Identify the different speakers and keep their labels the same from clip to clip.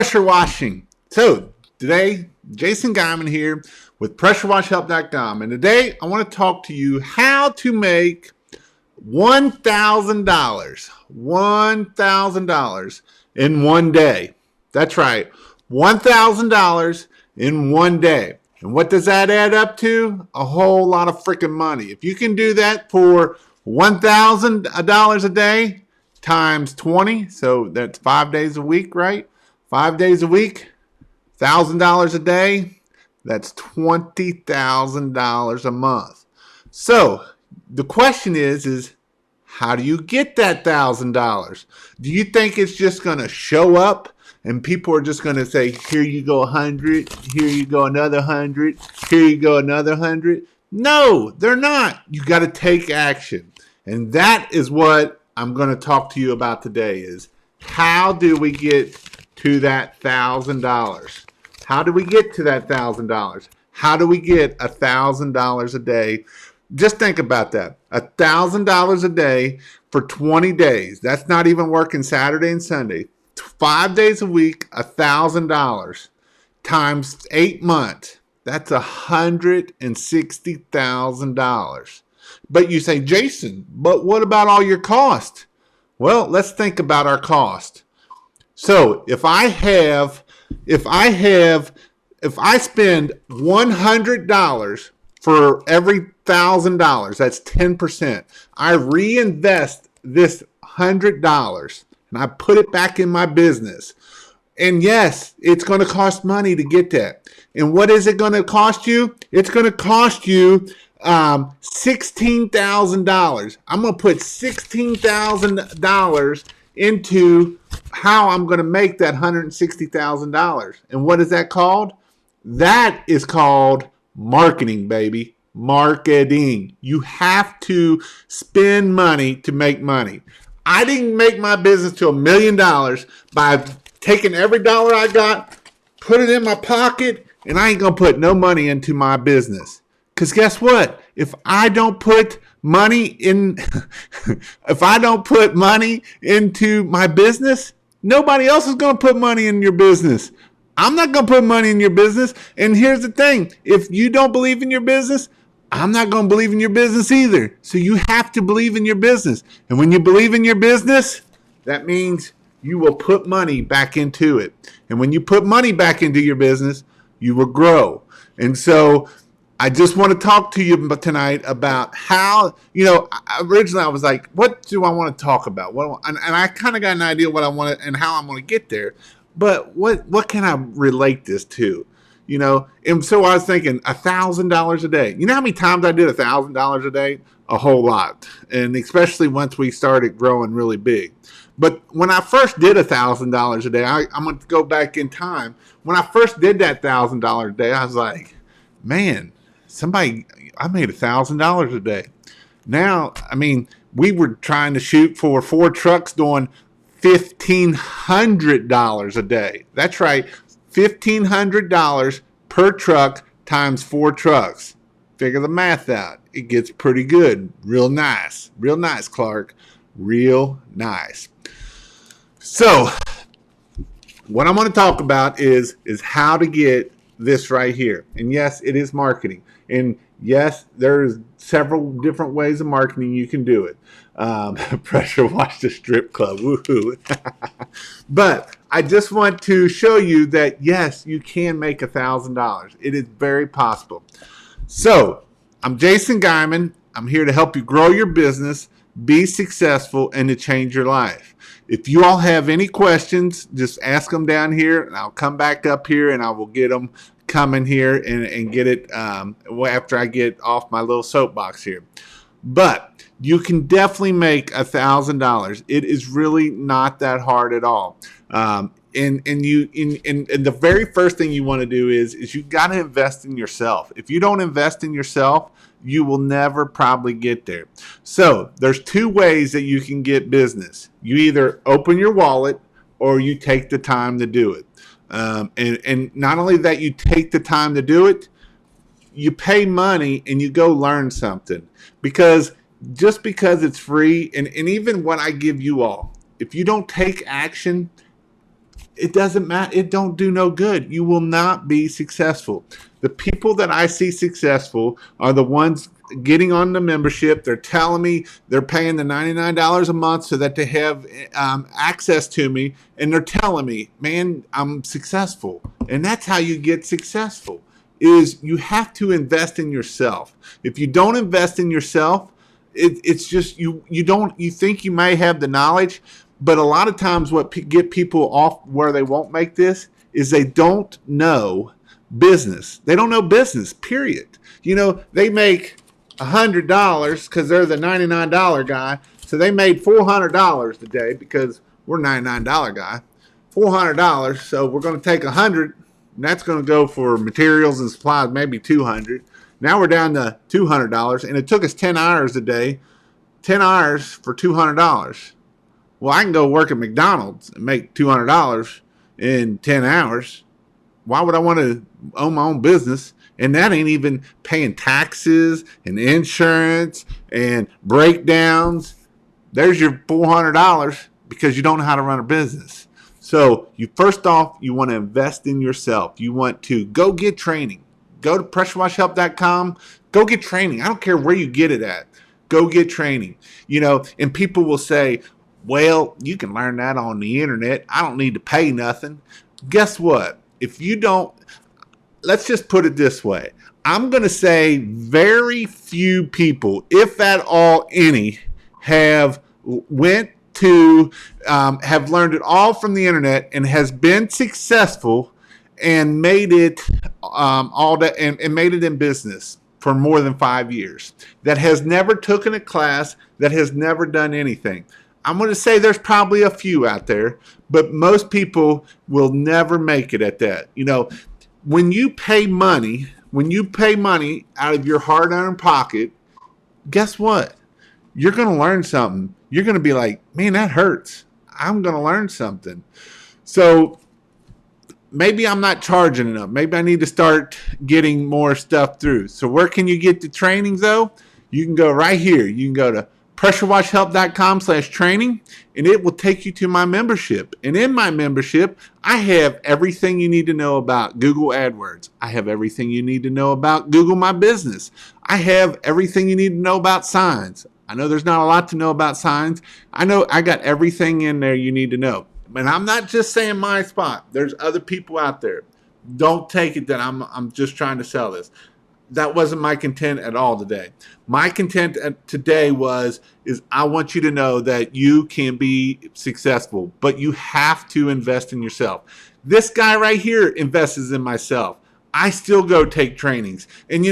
Speaker 1: pressure washing. So today, Jason Geiman here with pressurewashhelp.com. And today I want to talk to you how to make $1,000. $1,000 in one day. That's right. $1,000 in one day. And what does that add up to? A whole lot of freaking money. If you can do that for $1,000 a day times 20, so that's 5 days a week, right? 5 days a week, $1,000 a day, that's $20,000 a month. So the question is how do you get that $1,000? Do you think it's just going to show up and people are just going to say, here you go 100, here you go another 100, here you go another 100? No, they're not. You got to take action. And that is what I'm going to talk to you about today is how do we get to that $1,000? How do we get to that $1,000? How do we get $1,000 a day? Just think about that. $1,000 a day for 20 days. That's not even working Saturday and Sunday. 5 days a week, $1,000 times 8 months. That's $160,000. But you say, Jason, but what about all your cost? Well, let's think about our cost. So if I spend $100 for every $1,000, that's 10%. I reinvest this $100 and I put it back in my business. And yes, it's going to cost money to get that. And what is it going to cost you? It's going to cost you $16,000. I'm going to put $16,000 into how I'm going to make that $160,000. And what is that called? That is called marketing, baby. Marketing. You have to spend money to make money. I didn't make my business to $1 million by taking every dollar I got, put it in my pocket, and I ain't going to put no money into my business. Because guess what? If I don't put money in, if I don't put money into my business, nobody else is going to put money in your business. I'm not going to put money in your business. And here's the thing. If you don't believe in your business, I'm not going to believe in your business either. So you have to believe in your business. And when you believe in your business, that means you will put money back into it. And when you put money back into your business, you will grow. And so I just want to talk to you tonight about how, originally I was like, what do I want to talk about? And I kind of got an idea what I want and how I'm going to get there. But what can I relate this to? And so I was thinking $1,000 a day. You know how many times I did $1,000 a day? A whole lot. And especially once we started growing really big. But when I first did $1,000 a day, I'm going to go back in time. When I first did that $1,000 a day, I was like, man, I made $1,000 a day. Now, we were trying to shoot for 4 trucks doing $1,500 a day. That's right. $1,500 per truck times 4 trucks. Figure the math out. It gets pretty good. Real nice. Real nice, Clark. Real nice. So, what I'm going to talk about is how to get this right here. And yes, it is marketing. And yes, there's several different ways of marketing you can do it. Pressure wash the strip club. Woohoo. But I just want to show you that yes, you can make $1,000. It is very possible. So I'm Jason Geiman. I'm here to help you grow your business, be successful, and to change your life. If you all have any questions, just ask them down here, and I'll come back up here, and I will get them coming here and get it after I get off my little soapbox here. But you can definitely make $1,000. It is really not that hard at all. And the very first thing you want to do is you got to invest in yourself. If you don't invest in yourself, you will never probably get there. So there's 2 ways that you can get business. You either open your wallet or you take the time to do it. And not only that you take the time to do it, you pay money and you go learn something. Because just because it's free, and even what I give you all, if you don't take action, it doesn't matter. It don't do no good. You will not be successful. The people that I see successful are the ones getting on the membership. They're telling me they're paying the $99 a month so that they have access to me. And they're telling me, man, I'm successful. And that's how you get successful, is you have to invest in yourself. If you don't invest in yourself, it's just you think you may have the knowledge, but a lot of times what get people off where they won't make this is they don't know business. They don't know business, period. They make $100 because they're the $99 guy. So they made $400 today because we're $99 guy. $400. So we're going to take $100, and that's going to go for materials and supplies, maybe $200. Now we're down to $200, and it took us 10 hours a day, 10 hours for $200. Well, I can go work at McDonald's and make $200 in 10 hours. Why would I want to own my own business? And that ain't even paying taxes and insurance and breakdowns. There's your $400 because you don't know how to run a business. So first off, you want to invest in yourself. You want to go get training. Go to pressurewashhelp.com. Go get training. I don't care where you get it at. Go get training. And people will say, well, you can learn that on the internet. I don't need to pay nothing. Guess what? If you don't, let's just put it this way. I'm going to say very few people, if at all any, have learned it all from the internet and has been successful and made it and made it in business for more than 5 years. That has never taken a class, that has never done anything. I'm going to say there's probably a few out there, but most people will never make it at that. When you pay money out of your hard-earned pocket, guess what? You're going to learn something. You're going to be like, man, that hurts. I'm going to learn something. So maybe I'm not charging enough. Maybe I need to start getting more stuff through. So where can you get the trainings, though? You can go right here. You can go to pressurewashhelp.com/training, and it will take you to my membership. And in my membership, I have everything you need to know about Google AdWords. I have everything you need to know about Google My Business. I have everything you need to know about signs. I know there's not a lot to know about signs. I know I got everything in there you need to know. And I'm not just saying my spot. There's other people out there. Don't take it that I'm just trying to sell this. That wasn't my content at all today. My content today is I want you to know that you can be successful, but you have to invest in yourself. This guy right here invests in myself. I still go take trainings. And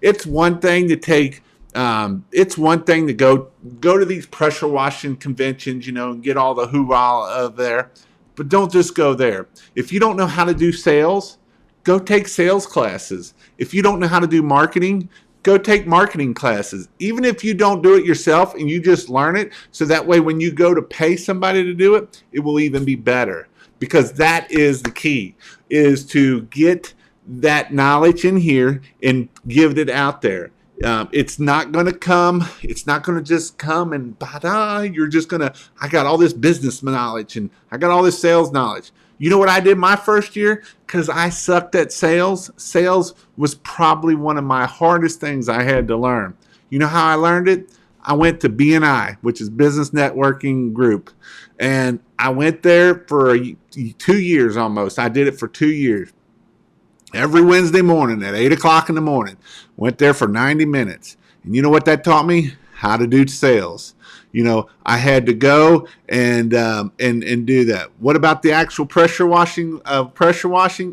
Speaker 1: it's one thing to take, it's one thing to go to these pressure washing conventions, and get all the hoorah of there, but don't just go there. If you don't know how to do sales, go take sales classes. If you don't know how to do marketing, go take marketing classes. Even if you don't do it yourself and you just learn it, so that way when you go to pay somebody to do it, it will even be better. Because that is the key, is to get that knowledge in here and give it out there. It's not going to come. It's not going to just come and you're just going to, I got all this business knowledge and I got all this sales knowledge. You know what I did my first year? Because I sucked at sales. Sales was probably one of my hardest things I had to learn. You know how I learned it? I went to BNI, which is Business Networking Group. And I went there for 2 years almost. I did it for 2 years. Every Wednesday morning at 8 o'clock in the morning. Went there for 90 minutes. And you know what that taught me? How to do sales. I had to go and do that. What about the actual pressure washing?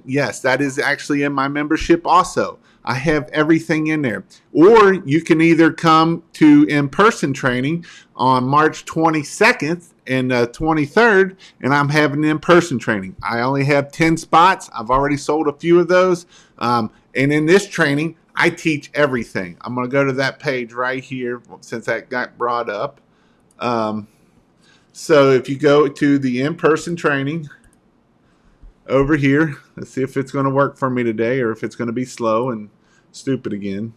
Speaker 1: Yes, that is actually in my membership also. I have everything in there. Or you can either come to in-person training on March 22nd and 23rd, and I'm having in-person training. I only have 10 spots. I've already sold a few of those. And in this training, I teach everything. I'm going to go to that page right here since that got brought up. So if you go to the in-person training over here, let's see if it's going to work for me today or if it's going to be slow and stupid again.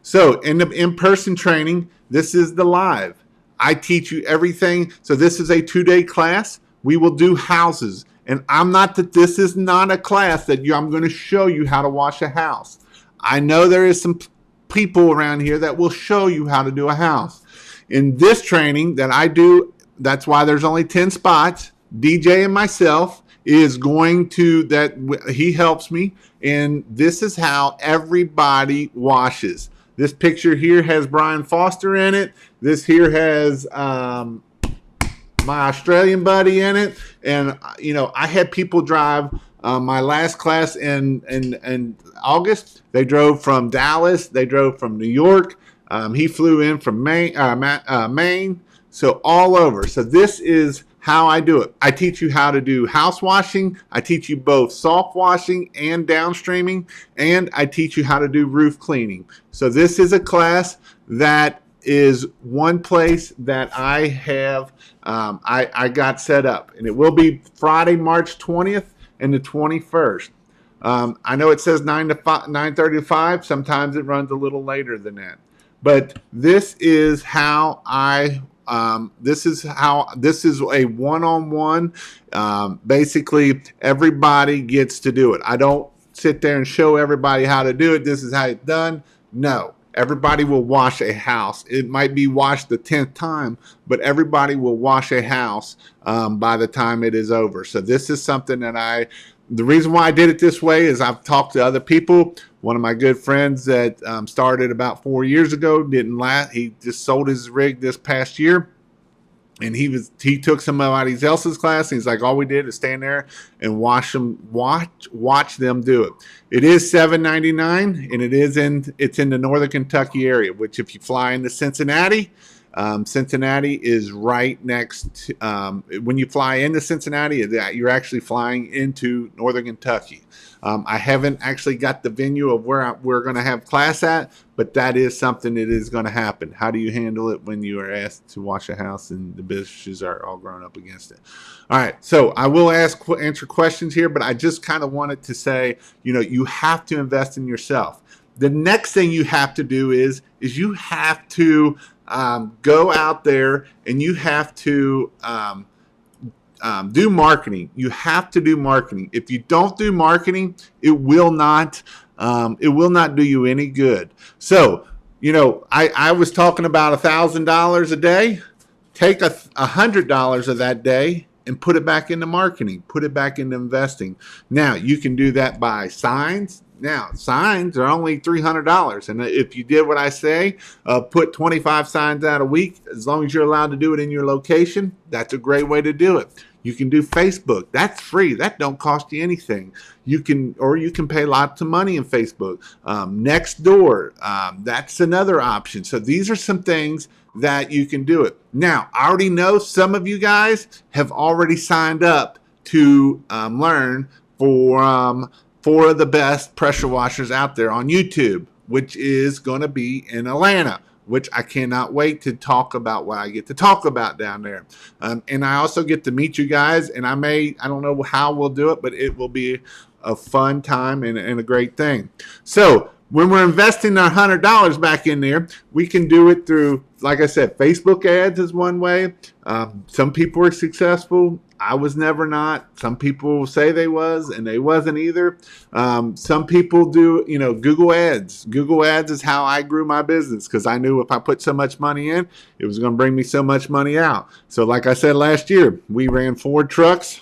Speaker 1: So in the in-person training, this is the live. I teach you everything. So this is a 2-day class. We will do houses. And this is not a class that I'm going to show you how to wash a house. I know there is some people around here that will show you how to do a house. In this training that I do, that's why there's only 10 spots. DJ and myself is going to, he helps me, and this is how everybody washes. This picture here has Brian Foster in it. This here has my Australian buddy in it. And, I had people drive my last class in August. They drove from Dallas. They drove from New York. He flew in from Maine. So all over. So this is how I do it. I teach you how to do house washing. I teach you both soft washing and downstreaming. And I teach you how to do roof cleaning. So this is a class that is one place that I have, I got set up. And it will be Friday, March 20th and the 21st. I know it says 9:30 to 5. Sometimes it runs a little later than that. But this is how this is a one-on-one. Basically, everybody gets to do it. I don't sit there and show everybody how to do it. This is how it's done. No, everybody will wash a house. It might be washed the 10th time, but everybody will wash a house by the time it is over. So this is something that the reason why I did it this way is I've talked to other people. One of my good friends that started about 4 years ago didn't last. He just sold his rig this past year, and he took somebody else's class. And he's like, all we did is stand there and watch them do it. It is $7.99, and it's in the Northern Kentucky area. Which, if you fly into Cincinnati. Cincinnati is right next. When you fly into Cincinnati, you're actually flying into Northern Kentucky. I haven't actually got the venue of where we're going to have class at, but that is something that is going to happen. How do you handle it when you are asked to wash a house and the businesses are all grown up against it? All right, so I will answer questions here, but I just kind of wanted to say, you have to invest in yourself. The next thing you have to do is you have to go out there and you have to do marketing. You have to do marketing. If you don't do marketing, it will not do you any good. So, I was talking about $1,000 a day. Take $100 of that day and put it back into marketing. Put it back into investing. Now, you can do that by signs. Now, signs are only $300. And if you did what I say, put 25 signs out a week, as long as you're allowed to do it in your location, that's a great way to do it. You can do Facebook. That's free. That don't cost you anything. You can pay lots of money in Facebook. Nextdoor, that's another option. So these are some things that you can do it. Now, I already know some of you guys have already signed up to learn for the best pressure washers out there on YouTube, which is going to be in Atlanta, which I cannot wait to talk about what I get to talk about down there. And I also get to meet you guys, and I don't know how we'll do it, but it will be a fun time and a great thing. So when we're investing our $100 back in there, we can do it through, like I said, Facebook ads is one way. Some people are successful. I was never not. Some people say they was, and they wasn't either. Some people do, Google ads. Google ads is how I grew my business, because I knew if I put so much money in, it was going to bring me so much money out. So like I said last year, we ran 4 trucks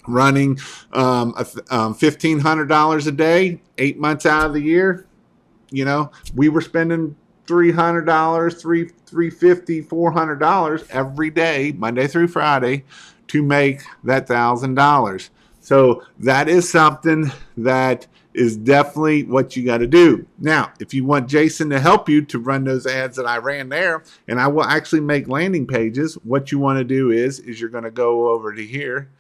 Speaker 1: running $1,500 a day, 8 months out of the year. We were spending $300, $350, $400 every day, Monday through Friday, to make that $1,000. So that is something that is definitely what you got to do. Now, if you want Jason to help you to run those ads that I ran there, and I will actually make landing pages, what you want to do is you're going to go over to here,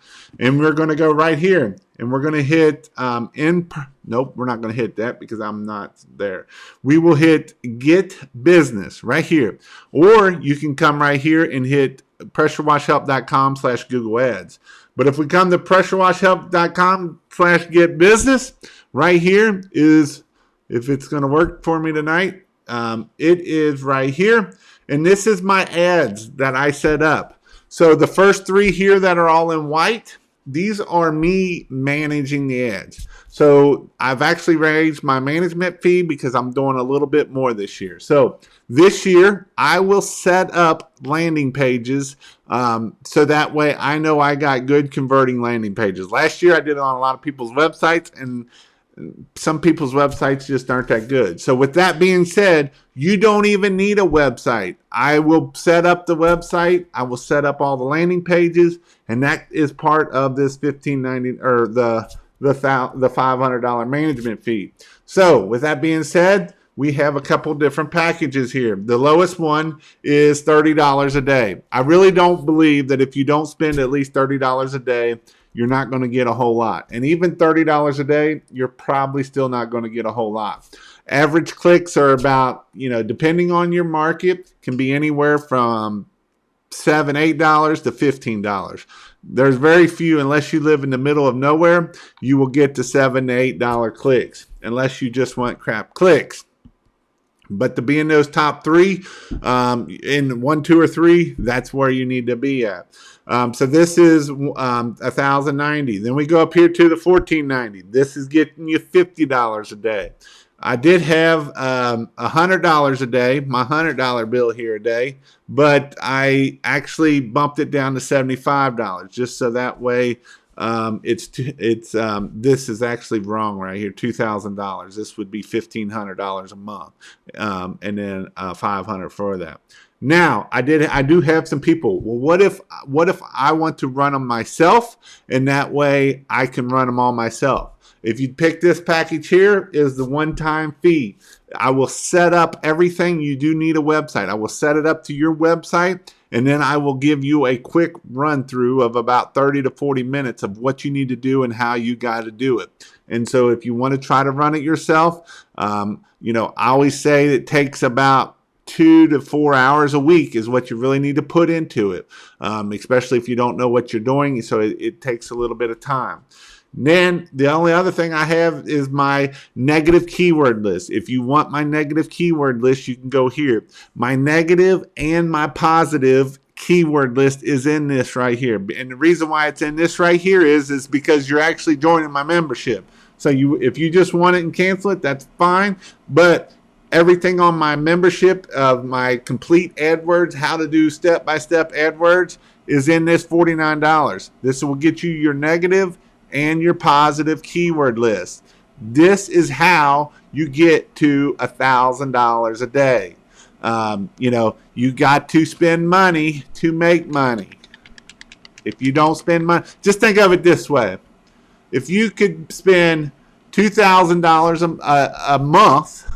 Speaker 1: and we're going to go right here, and we're going to hit nope, we're not going to hit that because I'm not there. We will hit Get Business right here, or you can come right here and hit pressurewashhelp.com/Google Ads. But if we come to pressurewashhelp.com/Get Business, right here is, if it's going to work for me tonight, it is right here. And this is my ads that I set up. So the first 3 here that are all in white, these are me managing the ads. So I've actually raised my management fee because I'm doing a little bit more this year. So this year I will set up landing pages so that way I know I got good converting landing pages. Last year I did it on a lot of people's websites, and some people's websites just aren't that good. So with that being said, you don't even need a website. I will set up the website. I will set up all the landing pages, and that is part of this $1,590 or the $500 management fee. So with that being said, we have a couple different packages here. The lowest one is $30 a day. I really don't believe that if you don't spend at least $30 a day, you're not going to get a whole lot. And even $30 a day, you're probably still not going to get a whole lot. Average clicks are about, depending on your market, can be anywhere from $7, $8 to $15. There's very few, unless you live in the middle of nowhere, you will get to $7 to $8 clicks, unless you just want crap clicks. But to be in those top three, in 1, 2, or 3, that's where you need to be at. So this is $1,090. Then we go up here to the $1,490. This is getting you $50 a day. I did have $100 a day, my $100 bill here a day, but I actually bumped it down to $75 just so that way this is actually wrong right here, $2,000. This would be $1,500 a month, and then $500 for that. Now, I do have some people. Well, what if I want to run them myself, and that way I can run them all myself? If you pick this package here, is the one-time fee. I will set up everything. You do need a website. I will set it up to your website, and then I will give you a quick run through of about 30 to 40 minutes of what you need to do and how you got to do it. And so if you want to try to run it yourself, I always say it takes about 2 to 4 hours a week is what you really need to put into it, especially if you don't know what you're doing. So it takes a little bit of time. Then the only other thing I have is my negative keyword list. If you want my negative keyword list, you can go here. My negative and my positive keyword list is in this right here. And the reason why it's in this right here is because you're actually joining my membership. So if you just want it and cancel it, that's fine. But everything on my membership of my complete AdWords, how to do step-by-step AdWords, is in this $49. This will get you your negative and your positive keyword list. This is how you get to $1,000 a day. You got to spend money to make money. If you don't spend money, just think of it this way. If you could spend $2,000 a month,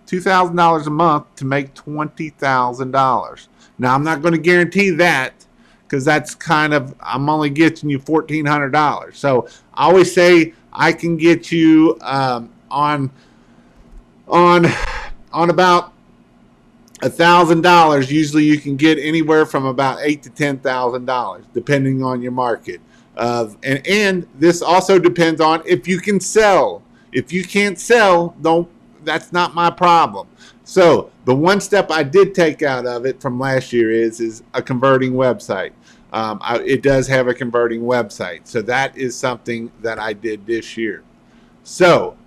Speaker 1: $2,000 a month to make $20,000. Now, I'm not going to guarantee that, because that's I'm only getting you $1,400. So I always say I can get you on about $1,000. Usually you can get anywhere from about $8,000 to $10,000, depending on your market. And this also depends on if you can sell. If you can't sell, that's not my problem. So the one step I did take out of it from last year is a converting website. It does have a converting website. So that is something that I did this year. So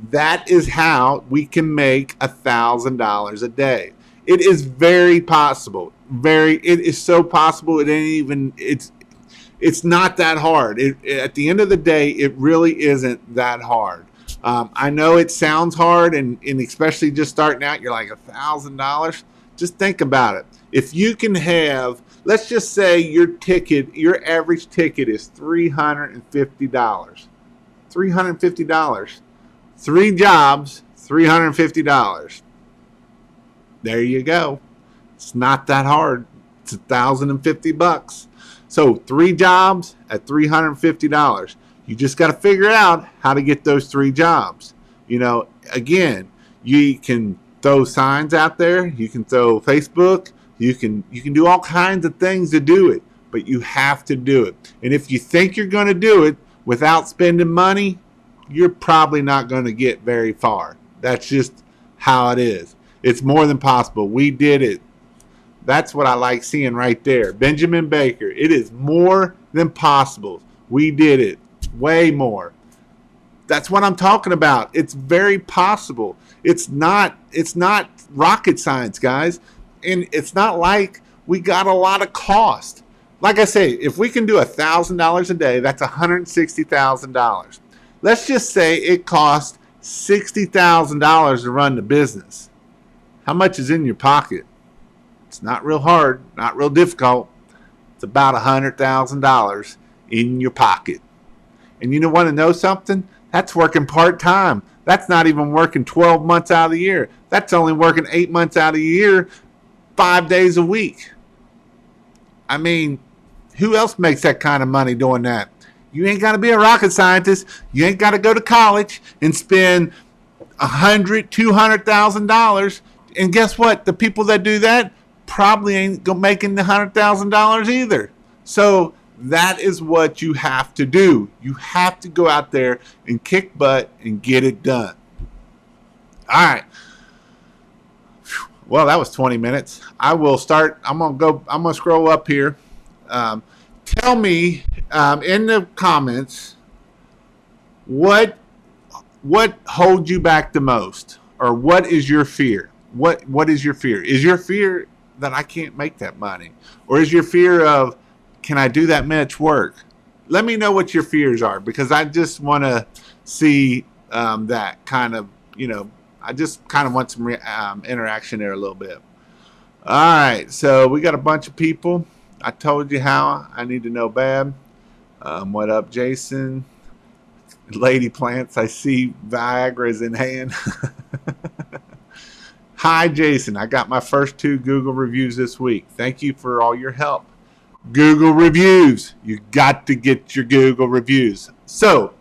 Speaker 1: that is how we can make $1,000 a day. It is very possible. It is so possible. It's not that hard. At the end of the day, it really isn't that hard. I know it sounds hard, and especially just starting out, you're like $1,000. Just think about it. If you can have, let's just say your average ticket is $350. $350. 3 jobs, $350. There you go. It's not that hard. It's $1,050. So 3 jobs at $350. You just got to figure out how to get those 3 jobs. Again, you can throw signs out there. You can throw Facebook. You can do all kinds of things to do it, but you have to do it. And if you think you're going to do it without spending money, you're probably not going to get very far. That's just how it is. It's more than possible. We did it. That's what I like seeing right there. Benjamin Baker. It is more than possible. We did it. Way more. That's what I'm talking about. It's very possible. It's not rocket science, guys. And it's not like we got a lot of cost. Like I say, if we can do $1,000 a day, that's $160,000. Let's just say it costs $60,000 to run the business. How much is in your pocket? It's not real hard, not real difficult. It's about $100,000 in your pocket. And you want to know something? That's working part-time. That's not even working 12 months out of the year. That's only working 8 months out of the year, 5 days a week. I mean, who else makes that kind of money doing that? You ain't got to be a rocket scientist. You ain't got to go to college and spend $100,000, $200,000. And guess what? The people that do that probably ain't making the $100,000 either. So that is what you have to do. You have to go out there and kick butt and get it done. All right. Well, that was 20 minutes. I will start. I'm gonna scroll up here. Tell me in the comments what holds you back the most, or what is your fear? What is your fear? Is your fear that I can't make that money, or is your fear of, can I do that much work? Let me know what your fears are, because I just want to see that kind of, I just kind of want some interaction there a little bit. All right, so we got a bunch of people. I told you how I need to know bad. What up, Jason? Lady Plants, I see Viagra's in hand. Hi, Jason. I got my first 2 Google reviews this week. Thank you for all your help. Google reviews. You got to get your Google reviews. So,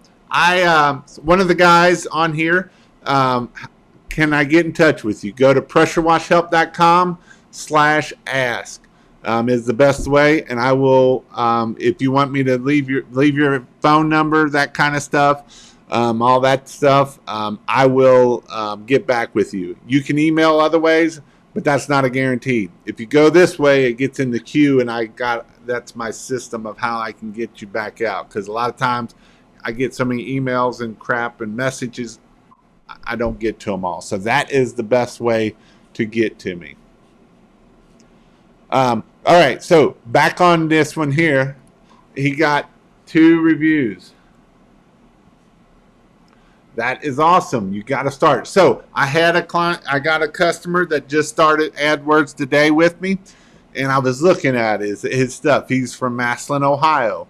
Speaker 1: one of the guys on here, can I get in touch with you? Go to pressurewashhelp.com/ask. Is the best way, and I will, if you want me to leave your phone number, that kind of stuff, all that stuff, I will get back with you. You can email other ways, but that's not a guarantee. If you go this way, it gets in the queue, and that's my system of how I can get you back out, because a lot of times I get so many emails and crap and messages, I don't get to them all. So that is the best way to get to me. All right, so back on this one here, he got 2 reviews. That is awesome. You got to start. So I had a client, I got a customer that just started AdWords today with me, and I was looking at his stuff. He's from Massillon, Ohio,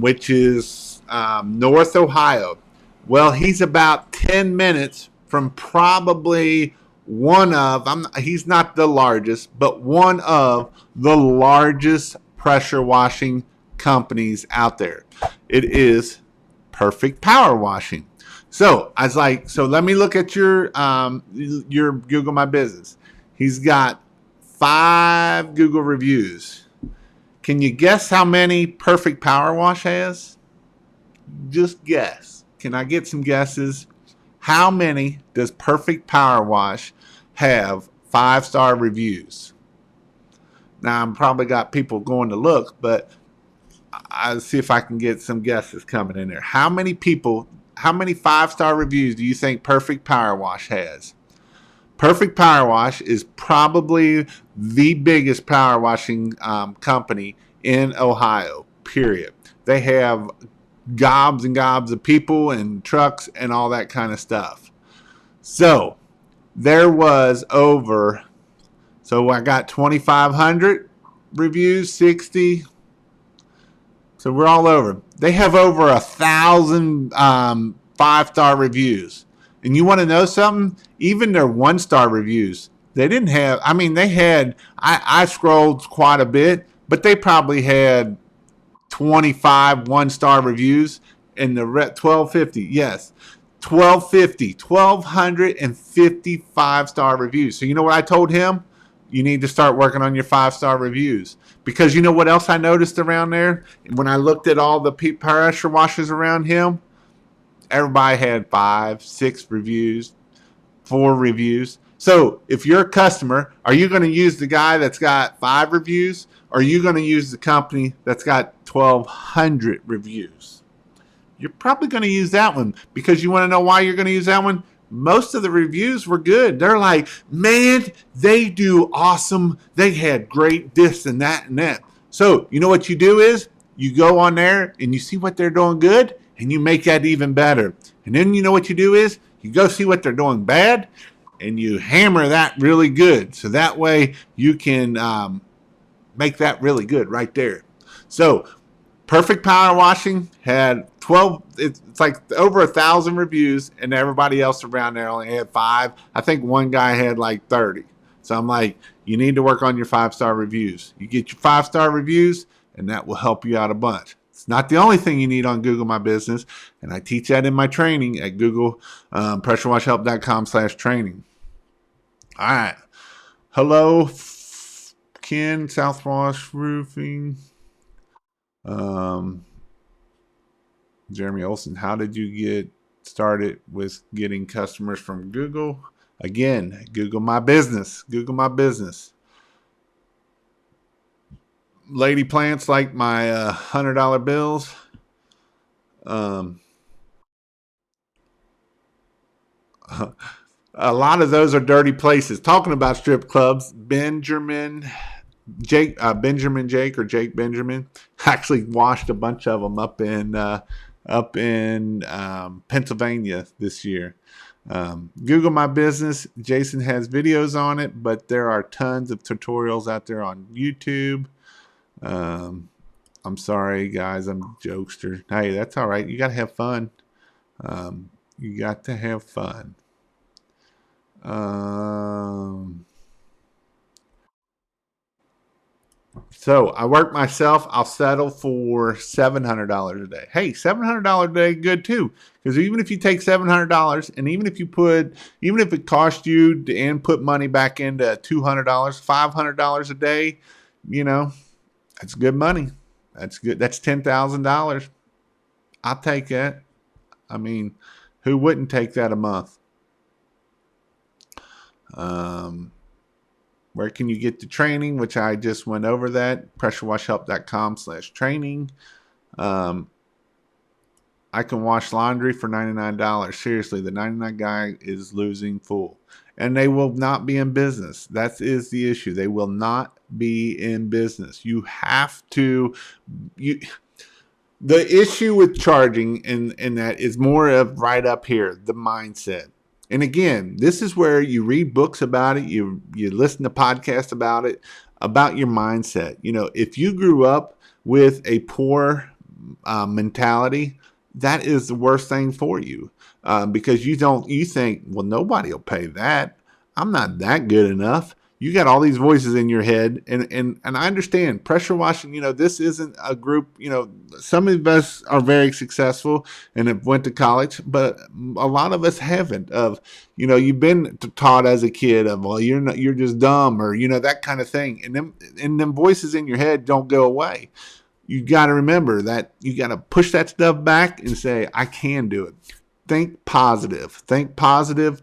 Speaker 1: which is North Ohio. Well, he's about 10 minutes from probably he's not the largest, but one of the largest pressure washing companies out there. It is Perfect Power Washing. So I was like, so let me look at your Google My Business. He's got 5 Google reviews. Can you guess how many Perfect Power Wash has? Just guess. Can I get some guesses? How many does Perfect Power Wash have 5-star reviews? Now, I'm probably got people going to look, but I'll see if I can get some guesses coming in there. How many 5-star reviews do you think Perfect Power Wash has? Perfect Power Wash is probably the biggest power washing company in Ohio, period. They have gobs and gobs of people and trucks and all that kind of stuff. So there was I got 2,500 reviews, 60. So we're all over. They have over 1,000 5-star reviews. And you want to know something? Even their 1-star reviews, they didn't have, I scrolled quite a bit, but they probably had 25 1-star reviews in the 1,250. Yes, 1,250 5-star reviews. So you know what I told him? You need to start working on your 5-star reviews. Because you know what else I noticed around there? When I looked at all the pressure washers around him, everybody had 5, 6 reviews, 4 reviews. So if you're a customer, are you going to use the guy that's got 5 reviews? Or are you going to use the company that's got 1,200 reviews? You're probably going to use that one because you want to know why you're going to use that one. Most of the reviews were good. They're like, man, they do awesome. They had great this and that and that. So you know what you do is you go on there and you see what they're doing good and you make that even better. And then you know what you do is you go see what they're doing bad and you hammer that really good. So that way you can make that really good right there. So Perfect Power Washing had 12, it's like over 1,000 reviews, and everybody else around there only had 5. I think one guy had like 30. So I'm like, you need to work on your 5-star reviews. You get your 5-star reviews, and that will help you out a bunch. It's not the only thing you need on Google My Business, and I teach that in my training at Google, pressurewashhelp.com/training. All right. Hello, Ken, Southwash Roofing. Jeremy Olson, how did you get started with getting customers from Google? Again, Google My Business. Google My Business. Lady plants like my $100 bills. A lot of those are dirty places. Talking about strip clubs, Benjamin Jake Benjamin actually washed a bunch of them up in Pennsylvania this year. Google My Business. Jason has videos on it, but there are tons of tutorials out there on YouTube. I'm sorry, guys. I'm a jokester. Hey, that's all right. You got to have fun. You got to have fun. So I work myself. I'll settle for $700 a day. Hey, $700 a day, good too. Because even if you take $700, and even if it cost you to input money back into $200, $500 a day, that's good money. That's good. That's $10,000. I'll take that. I mean, who wouldn't take that a month? Where can you get the training? Which I just went over that. pressurewashhelp.com/training. I can wash laundry for $99. Seriously, the 99 guy is losing full. And they will not be in business. That is the issue. They will not be in business. You have to... The issue with charging and that is more of right up here, the mindset. And again, this is where you read books about it, you listen to podcasts about it, about your mindset. If you grew up with a poor mentality, that is the worst thing for you because you think, well, nobody will pay that. I'm not that good enough. You got all these voices in your head, and I understand pressure washing. This isn't a group. Some of us are very successful and have went to college, but a lot of us haven't. You've been taught as a kid of, well, you're just dumb, or that kind of thing, and them voices in your head don't go away. You got to remember that you got to push that stuff back and say, I can do it. Think positive,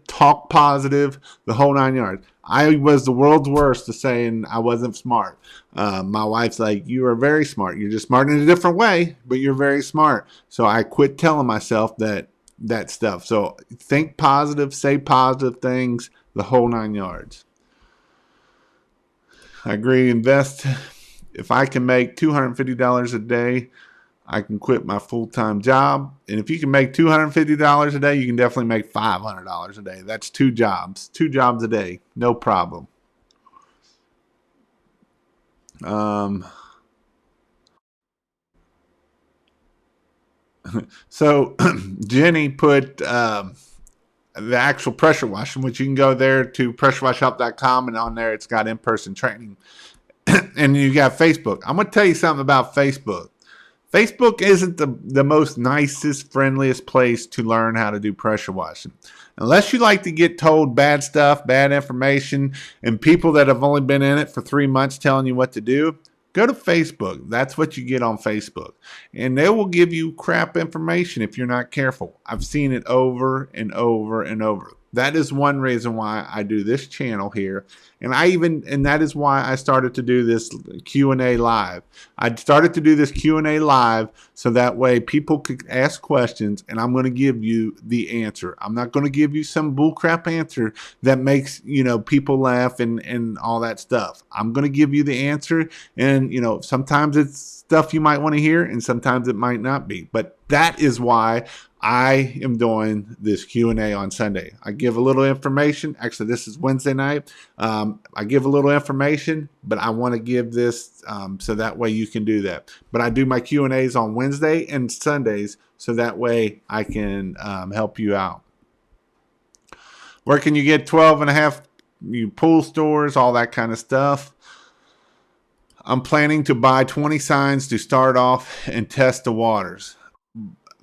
Speaker 1: talk positive, the whole 9 yards. I was the world's worst at saying I wasn't smart. My wife's like, you are very smart. You're just smart in a different way, but you're very smart. So I quit telling myself that stuff. So think positive, say positive things, the whole 9 yards. I agree. Invest. If I can make $250 a day, I can quit my full-time job. And if you can make $250 a day, you can definitely make $500 a day. That's 2 jobs. 2 jobs a day. No problem. So Jenny put the actual pressure washing, which you can go there to pressurewashhelp.com, and on there it's got in-person training. And you got Facebook. I'm going to tell you something about Facebook. Facebook isn't the most nicest, friendliest place to learn how to do pressure washing. Unless you like to get told bad stuff, bad information, and people that have only been in it for 3 months telling you what to do, go to Facebook. That's what you get on Facebook. And they will give you crap information if you're not careful. I've seen it over and over and over. That is one reason why I do this channel here. And that is why I started to do this Q&A live. I started to do this Q&A live so that way people could ask questions and I'm going to give you the answer. I'm not going to give you some bullcrap answer that makes, people laugh and all that stuff. I'm going to give you the answer, and, sometimes it's stuff you might want to hear and sometimes it might not be. But that is why I am doing this Q&A on Sunday. I give a little information. Actually, this is Wednesday night. I give a little information, but I want to give this so that way you can do that. But I do my Q&As on Wednesday and Sundays so that way I can help you out. Where can you get 12 and a half pool stores, all that kind of stuff? I'm planning to buy 20 signs to start off and test the waters.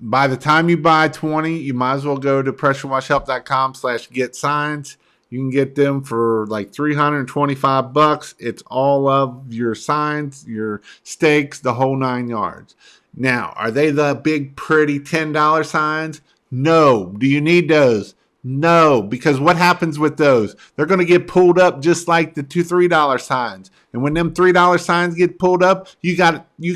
Speaker 1: By the time you buy 20, you might as well go to pressurewashhelp.com/get signs. You can get them for like $325. It's all of your signs, your stakes, the whole 9 yards. Now, are they the big, pretty $10 signs? No. Do you need those? No, because what happens with those? They're going to get pulled up just like the $3 signs. And when them $3 signs get pulled up, you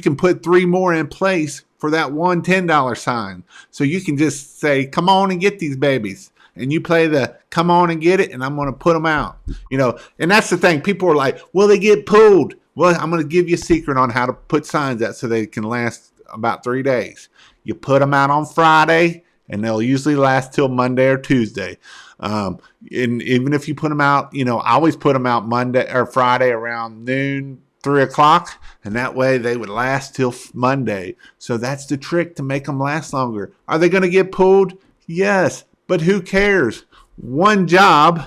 Speaker 1: can put 3 more in place for that one $10 sign. So you can just say, come on and get these babies. And you play the come on and get it, and I'm going to put them out. And that's the thing. People are like, well, they get pulled. Well, I'm going to give you a secret on how to put signs out so they can last about 3 days. You put them out on Friday, and they'll usually last till Monday or Tuesday. And even if you put them out, I always put them out Monday or Friday around noon, 3 o'clock, and that way they would last till Monday. So that's the trick to make them last longer. Are they going to get pulled? Yes, but who cares? One job,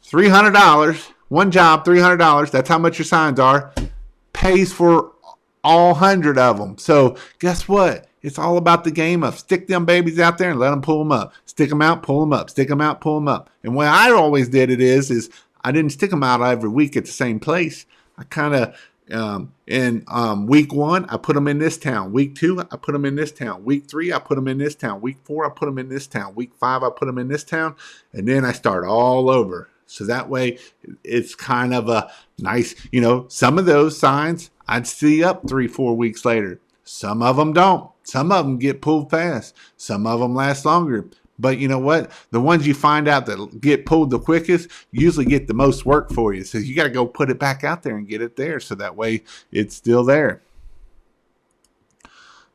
Speaker 1: $300. One job, $300. That's how much your signs are. Pays for all 100 of them. So guess what? It's all about the game of stick them babies out there and let them pull them up. Stick them out, pull them up. Stick them out, pull them up. And what I always did is I didn't stick them out every week at the same place. I kind of, in week 1, I put them in this town. Week 2, I put them in this town. Week 3, I put them in this town. Week 4, I put them in this town. Week 5, I put them in this town. And then I start all over. So that way it's kind of a nice, some of those signs I'd see up 3-4 weeks later. Some of them don't. Some of them get pulled fast. Some of them last longer. But you know what? The ones you find out that get pulled the quickest usually get the most work for you. So you got to go put it back out there and get it there. So that way it's still there.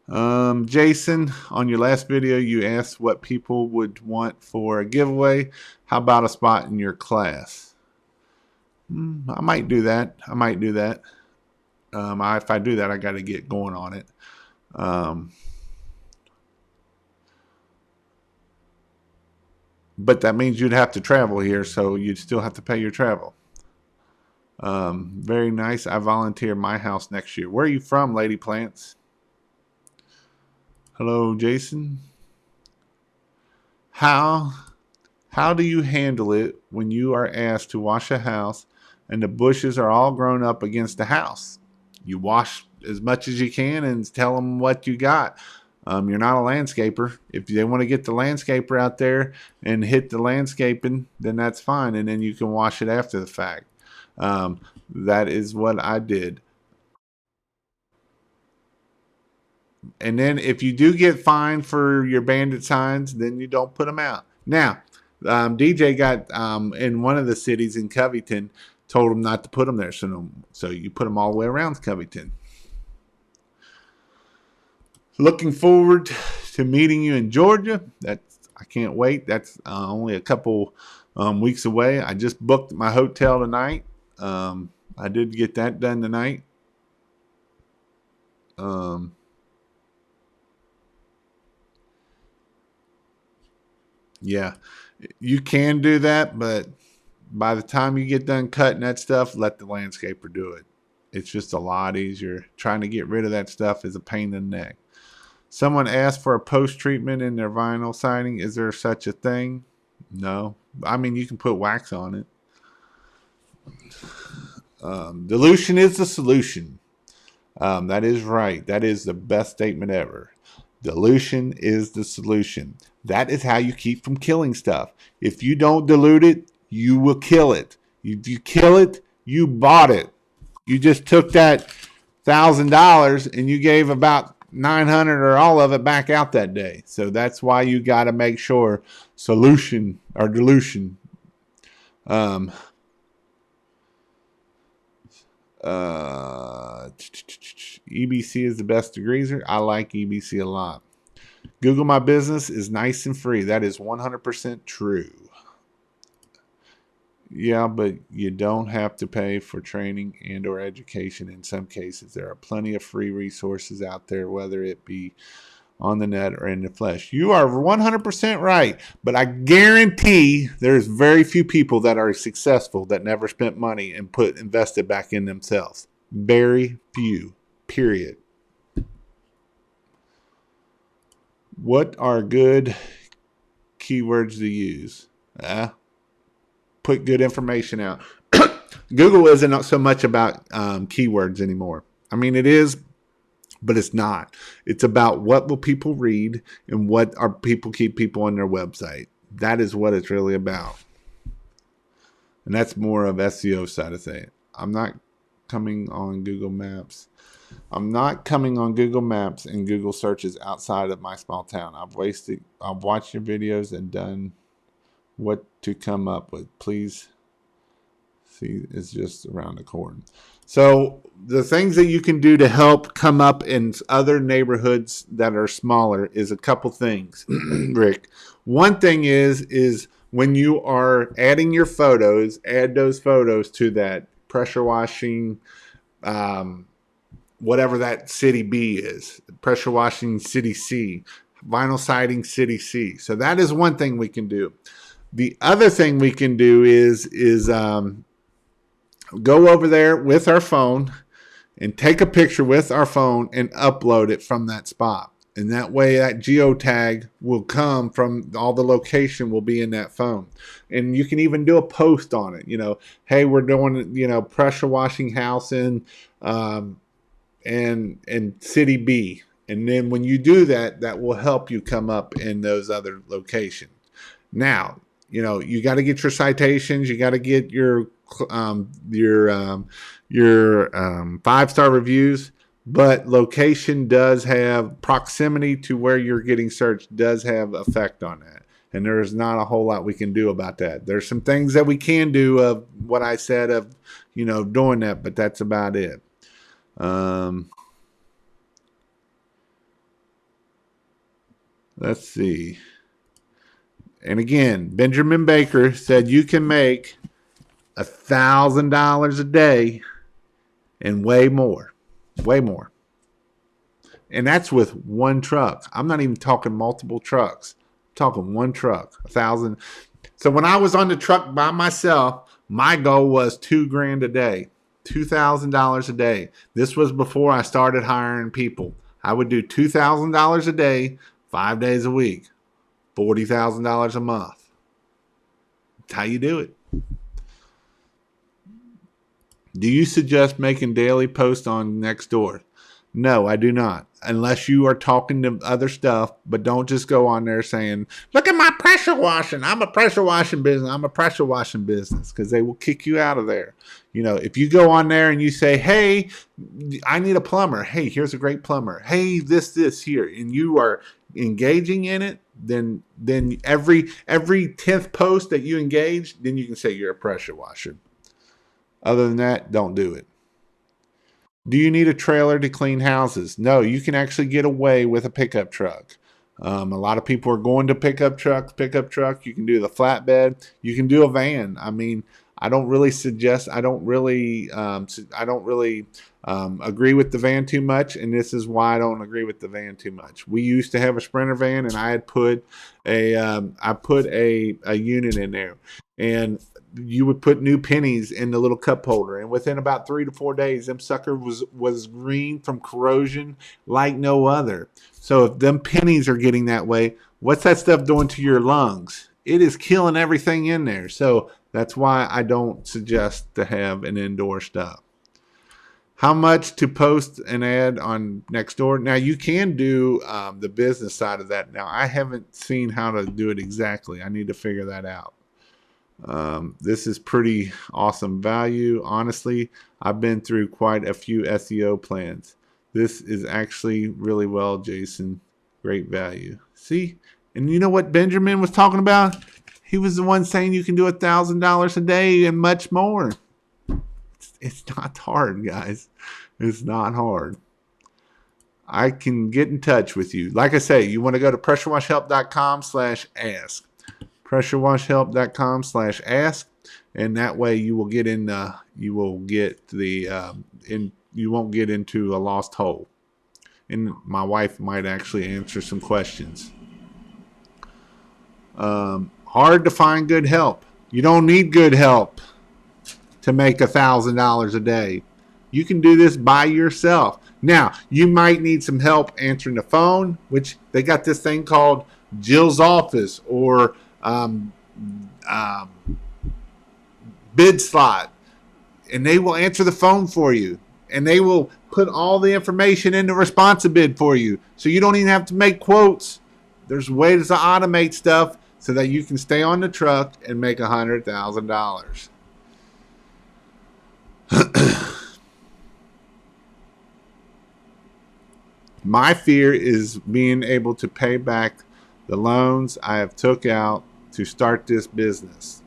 Speaker 1: Jason, on your last video, you asked what people would want for a giveaway. How about a spot in your class? I might do that. If I do that, I got to get going on it. But that means you'd have to travel here, so you'd still have to pay your travel. Very nice. I volunteer my house next year. Where are you from, Lady Plants? Hello, Jason. How do you handle it when you are asked to wash a house and the bushes are all grown up against the house? You wash as much as you can and tell them what you got. You're not a landscaper. If they want to get the landscaper out there and hit the landscaping, then that's fine. And then you can wash it after the fact. That is what I did. And then if you do get fined for your bandit signs, then you don't put them out. Now, DJ got in one of the cities in Covington, told him not to put them there. So you put them all the way around Covington. Looking forward to meeting you in Georgia. I can't wait. That's only a couple weeks away. I just booked my hotel tonight. I did get that done tonight. Yeah, you can do that, but by the time you get done cutting that stuff, let the landscaper do it. It's just a lot easier. Trying to get rid of that stuff is a pain in the neck. Someone asked for a post-treatment in their vinyl siding. Is there such a thing? No. I mean, you can put wax on it. Dilution is the solution. That is right. That is the best statement ever. Dilution is the solution. That is how you keep from killing stuff. If you don't dilute it, you will kill it. If you kill it, you bought it. You just took that $1,000 and you gave about 900 or all of it back out that day. So that's why you got to make sure solution or dilution. EBC is the best degreaser. I like EBC a lot. Google My Business is nice and free. That is 100% true. Yeah, but you don't have to pay for training and or education in some cases. There are plenty of free resources out there, whether it be on the net or in the flesh. You are 100% right, but I guarantee there's very few people that are successful that never spent money and invested back in themselves. Very few, period. What are good keywords to use? Put good information out. Google isn't so much about keywords anymore. I mean, it is, but it's not. It's about what will people read and what are people keep people on their website. That is what it's really about. And that's more of SEO side of things. I'm not coming on Google Maps. I'm not coming on Google Maps and Google searches outside of my small town. I've watched your videos and done what to come up with. Please see, it's just around the corner. So the things that you can do to help come up in other neighborhoods that are smaller is a couple things, Rick. One thing is when you are adding your photos, add those photos to that pressure washing, whatever that city B is, pressure washing city C, vinyl siding city C. So that is one thing we can do. The other thing we can do is go over there with our phone and take a picture with our phone and upload it from that spot. And that way that geotag will come from all the location will be in that phone. And you can even do a post on it. You know, hey, we're doing, pressure washing house in and city B. And then when you do that, that will help you come up in those other locations. Now, you got to get your citations. You got to get your 5-star reviews. But location does have proximity to where you're getting searched does have effect on that. And there's not a whole lot we can do about that. There's some things that we can do of what I said of, doing that, but that's about it. Let's see. And again, Benjamin Baker said you can make $1,000 a day and way more. Way more. And that's with one truck. I'm not even talking multiple trucks. I'm talking one truck, 1,000. So when I was on the truck by myself, my goal was $2,000 a day, $2,000 a day. This was before I started hiring people. I would do $2,000 a day, 5 days a week, $40,000 a month. That's how you do it. Do you suggest making daily posts on Nextdoor? No, I do not. Unless you are talking to other stuff, but don't just go on there saying, look at my pressure washing. I'm a pressure washing business. I'm a pressure washing business, because they will kick you out of there. If you go on there and you say, hey, I need a plumber. Hey, here's a great plumber. Hey, this here. And you are engaging in it, then every 10th post that you engage, then you can say you're a pressure washer. Other than that, don't do it. Do you need a trailer to clean houses? No, you can actually get away with a pickup truck. A lot of people are going to pickup truck. You can do the flatbed. You can do a van. I mean, I don't really agree with the van too much, and this is why I don't agree with the van too much. We used to have a Sprinter van, and I had put a unit in there, and you would put new pennies in the little cup holder, and within about 3 to 4 days, them sucker was green from corrosion like no other. So if them pennies are getting that way, what's that stuff doing to your lungs? It is killing everything in there. So that's why I don't suggest to have an indoor stuff. How much to post an ad on Nextdoor? Now you can do the business side of that. Now I haven't seen how to do it exactly. I need to figure that out. This is pretty awesome value. Honestly, I've been through quite a few SEO plans. This is actually really well, Jason. Great value. See? And you know what Benjamin was talking about? He was the one saying you can do $1,000 a day and much more. It's not hard, guys. It's not hard. I can get in touch with you. Like I say, you want to go to pressurewashhelp.com/ask. pressurewashhelp.com/ask, and that way you will get in. You will get the you won't get into a lost hole. And my wife might actually answer some questions. Hard to find good help. You don't need good help to make $1,000 a day. You can do this by yourself. Now, you might need some help answering the phone, which they got this thing called Jill's Office or Bid Slot, and they will answer the phone for you, and they will put all the information in the responsive bid for you, so you don't even have to make quotes. There's ways to automate stuff so that you can stay on the truck and make $100,000. My fear is being able to pay back the loans I have took out to start this business.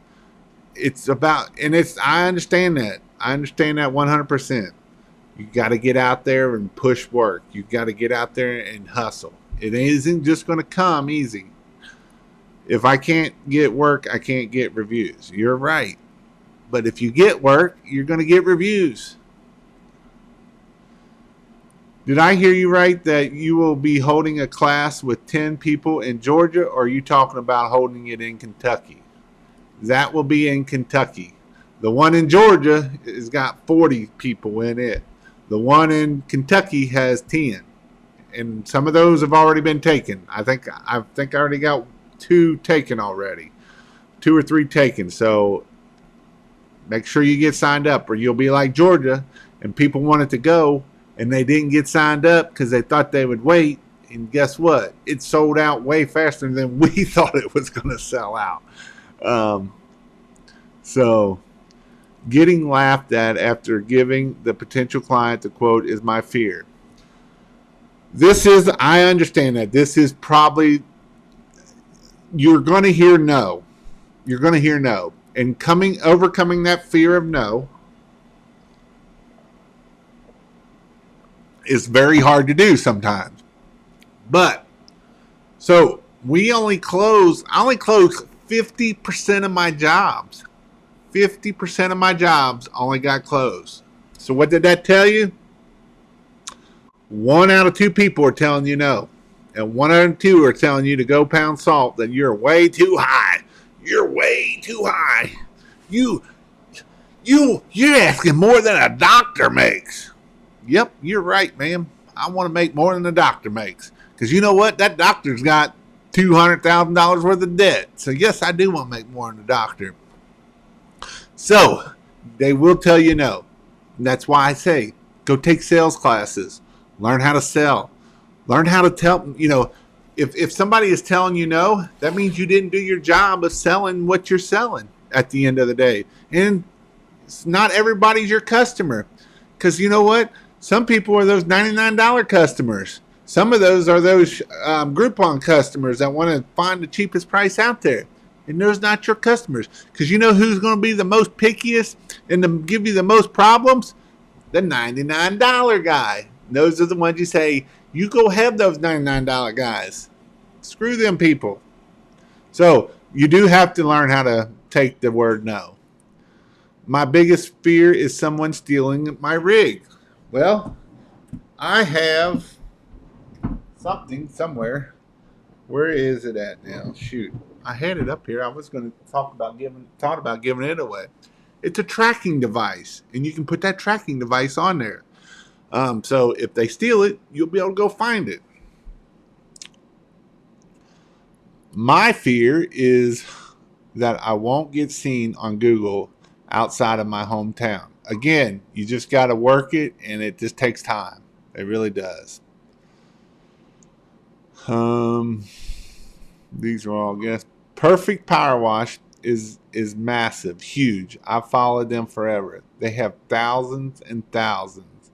Speaker 1: It's about, and it's, I understand that. I understand that 100%. You got to get out there and push work. You got to get out there and hustle. It isn't just going to come easy. If I can't get work, I can't get reviews. You're right. But if you get work, you're going to get reviews. Did I hear you right that you will be holding a class with 10 people in Georgia, or are you talking about holding it in Kentucky? That will be in Kentucky. The one in Georgia has got 40 people in it. The one in Kentucky has 10. And some of those have already been taken. I think I already got 2 taken already. 2 or 3 taken. So make sure you get signed up, or you'll be like Georgia, and people wanted to go, and they didn't get signed up because they thought they would wait. And guess what? It sold out way faster than we thought it was going to sell out. So getting laughed at after giving the potential client the quote is my fear. I understand that. This is probably, you're going to hear no. You're going to hear no. And overcoming that fear of no is very hard to do sometimes. But, so I only close 50% of my jobs. 50% of my jobs only got closed. So what did that tell you? 1 out of 2 people are telling you no. And 1 out of 2 are telling you to go pound salt, that you're way too high. You're way too high. You're asking more than a doctor makes. Yep, you're right, ma'am. I want to make more than a doctor makes. Because you know what? That doctor's got $200,000 worth of debt. So yes, I do want to make more than a doctor. So they will tell you no. And that's why I say, go take sales classes. Learn how to sell. Learn how to tell, if somebody is telling you no, that means you didn't do your job of selling what you're selling at the end of the day. And it's not everybody's your customer. Because you know what? Some people are those $99 customers. Some of those are those Groupon customers that want to find the cheapest price out there. And those not your customers. Because you know who's going to be the most pickiest and to give you the most problems? The $99 guy. Those are the ones you say, you go have those $99 guys. Screw them people. So you do have to learn how to take the word no. My biggest fear is someone stealing my rig. Well, I have something somewhere. Where is it at now? Shoot. I had it up here. I was going to thought about giving it away. It's a tracking device, and you can put that tracking device on there. So if they steal it, you'll be able to go find it. My fear is that I won't get seen on Google outside of my hometown. again, you just got to work it, and it just takes time. It really does. Um, these are all guests. Perfect Power Wash is massive, huge. I've followed them forever. They have thousands and thousands,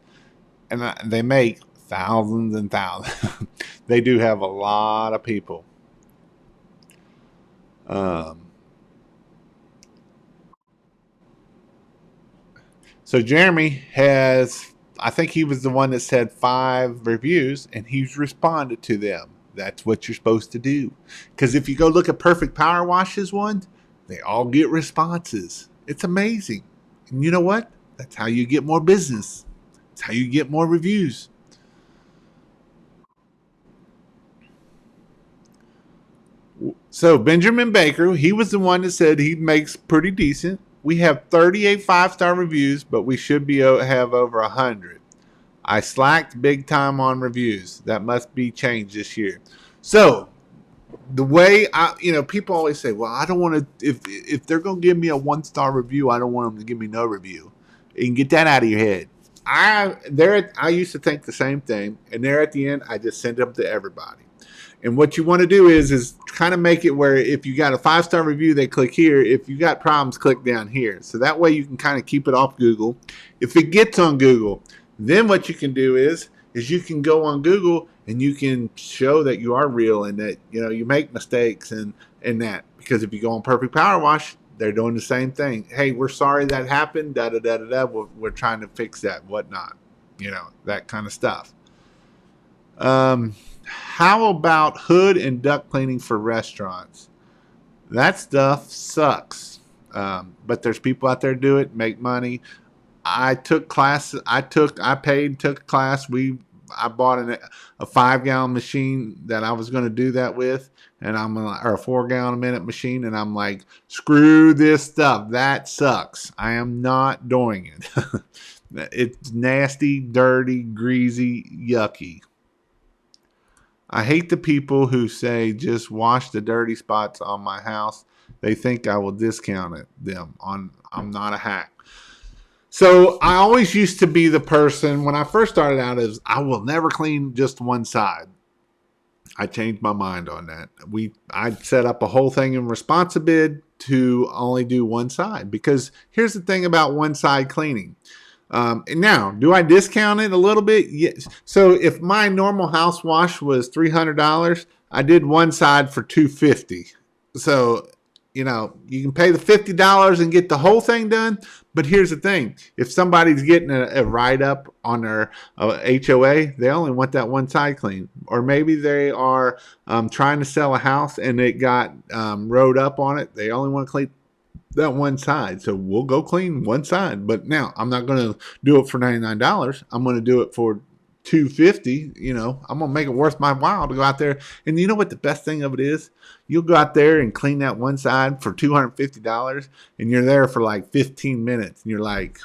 Speaker 1: and they make thousands and thousands. They do have a lot of people. Um, so Jeremy has, I think he was the one that said 5 reviews, and he's responded to them. That's what you're supposed to do. Because if you go look at Perfect Power Wash's one, they all get responses. It's amazing. And you know what? That's how you get more business. That's how you get more reviews. So Benjamin Baker, he was the one that said he makes pretty decent. We have 38 5-star reviews, but we should be have over 100. I slacked big time on reviews. That must be changed this year. So the way people always say, well, I don't want to, if they're going to give me a 1-star review, I don't want them to give me no review. You can get that out of your head. I used to think the same thing, and there at the end, I just send them to everybody. And what you want to do is kind of make it where if you got a 5-star review, they click here. If you got problems, click down here. So that way you can kind of keep it off Google. If it gets on Google, then what you can do is you can go on Google and you can show that you are real and that you make mistakes and that. Because if you go on Perfect Power Wash, they're doing the same thing. Hey, we're sorry that happened. Da da da da da. We're trying to fix that. Whatnot. That kind of stuff. How about hood and duct cleaning for restaurants? That stuff sucks. But there's people out there do it, make money. I took classes. I took a class. I bought a 5-gallon machine that I was going to do that with, and or a 4-gallon a minute machine, and I'm like, screw this stuff. That sucks. I am not doing it. It's nasty, dirty, greasy, yucky. I hate the people who say just wash the dirty spots on my house. They think I will discount them. I'm not a hack. So I always used to be the person when I first started out is I will never clean just one side. I changed my mind on that. I'd set up a whole thing in Responsibid to only do one side because here's the thing about one side cleaning. And now, do I discount it a little bit? Yes. So if my normal house wash was $300, I did one side for $250. So, you can pay the $50 and get the whole thing done. But here's the thing. If somebody's getting a write-up on their HOA, they only want that one side clean. Or maybe they are trying to sell a house and it got wrote up on it. They only want to clean that one side. So we'll go clean one side. But now I'm not going to do it for $99. I'm going to do it for $250. I'm going to make it worth my while to go out there. And you know what the best thing of it is? You'll go out there and clean that one side for $250 and you're there for like 15 minutes. And you're like,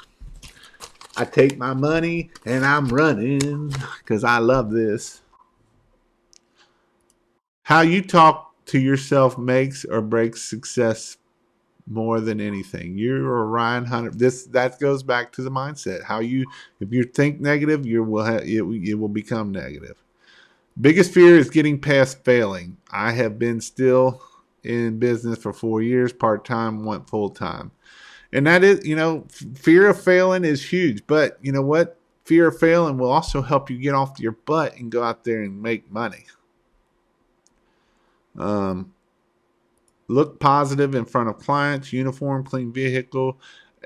Speaker 1: I take my money and I'm running because I love this. How you talk to yourself makes or breaks success more than anything. You're a Ryan Hunter. That goes back to the mindset. If you think negative, it will become negative. Biggest fear is getting past failing. I have been still in business for 4 years, part-time, went full-time. And that is, fear of failing is huge. But you know what? Fear of failing will also help you get off your butt and go out there and make money. Look positive in front of clients, uniform, clean vehicle,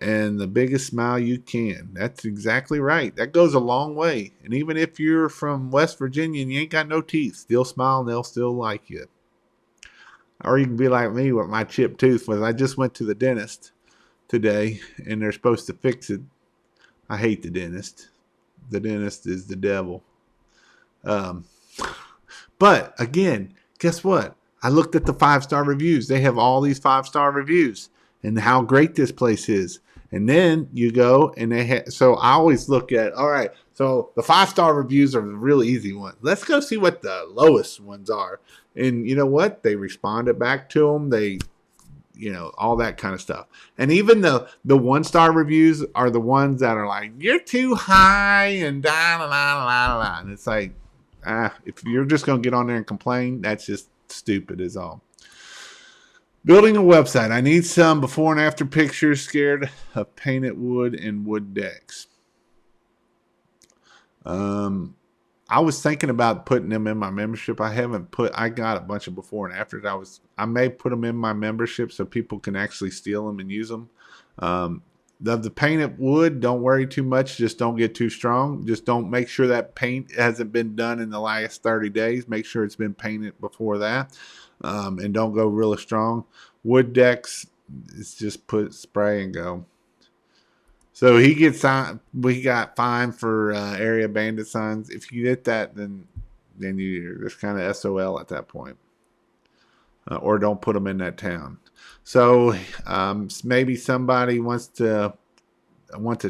Speaker 1: and the biggest smile you can. That's exactly right. That goes a long way. And even if you're from West Virginia and you ain't got no teeth, still smile and they'll still like you. Or you can be like me with my chipped tooth. I just went to the dentist today and they're supposed to fix it. I hate the dentist. The dentist is the devil. But again, guess what? I looked at the 5-star reviews. They have all these 5-star reviews and how great this place is. And then you go and so I always look at, all right, so the 5-star reviews are the really easy ones. Let's go see what the lowest ones are. And you know what? They responded back to them. all that kind of stuff. And even the 1-star reviews are the ones that are like, you're too high and da la la la la. And it's like, if you're just going to get on there and complain, that's just stupid is all. Building a website. I need some before and after pictures. Scared of painted wood and wood decks. I was thinking about putting them in my membership. I got a bunch of before and afters. I may put them in my membership so people can actually steal them and use them. The painted wood, don't worry too much. Just don't get too strong. Just don't make sure that paint hasn't been done in the last 30 days. Make sure it's been painted before that. And don't go really strong. Wood decks, it's just put spray and go. So we got fined for area bandit signs. If you get that, then you're just kind of SOL at that point. Or don't put them in that town. So maybe somebody wants a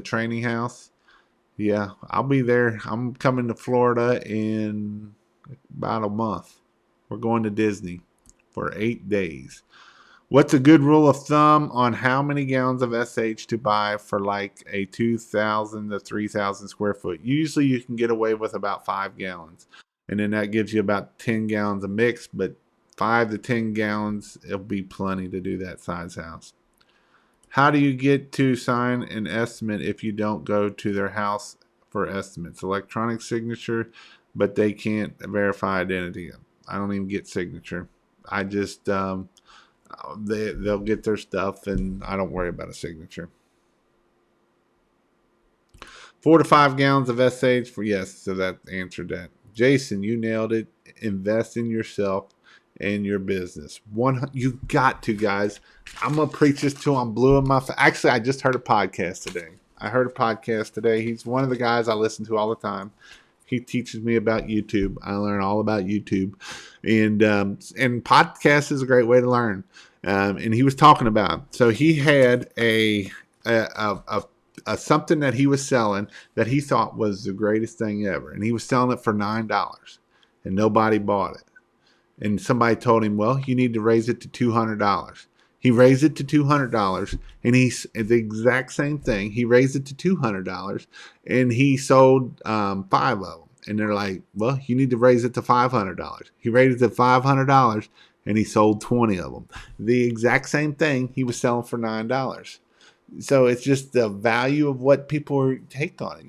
Speaker 1: training house. Yeah, I'll be there. I'm coming to Florida in about a month. We're going to Disney for 8 days. What's a good rule of thumb on how many gallons of SH to buy for like a 2,000 to 3,000 square foot? Usually you can get away with about 5 gallons. And then that gives you about 10 gallons of mix, but 5 to 10 gallons, it'll be plenty to do that size house. How do you get to sign an estimate if you don't go to their house for estimates? Electronic signature, but they can't verify identity. I don't even get signature. I just they'll get their stuff, and I don't worry about a signature. 4 to 5 gallons of SH for yes. So that answered that. Jason, you nailed it. Invest in yourself and your business. You got to, guys. I'm gonna preach this till I'm blue in my face. Actually, I just heard a podcast today. He's one of the guys I listen to all the time. He teaches me about YouTube. I learn all about YouTube, and podcast is a great way to learn. And he was talking about, so he had a something that he was selling that he thought was the greatest thing ever, and he was selling it for $9, and nobody bought it. And somebody told him, well, you need to raise it to $200. He raised it to $200, and he's the exact same thing. He raised it to $200, and he sold 5 of them. And they're like, well, you need to raise it to $500. He raised it to $500, and he sold 20 of them. The exact same thing he was selling for $9. So it's just the value of what people take on it,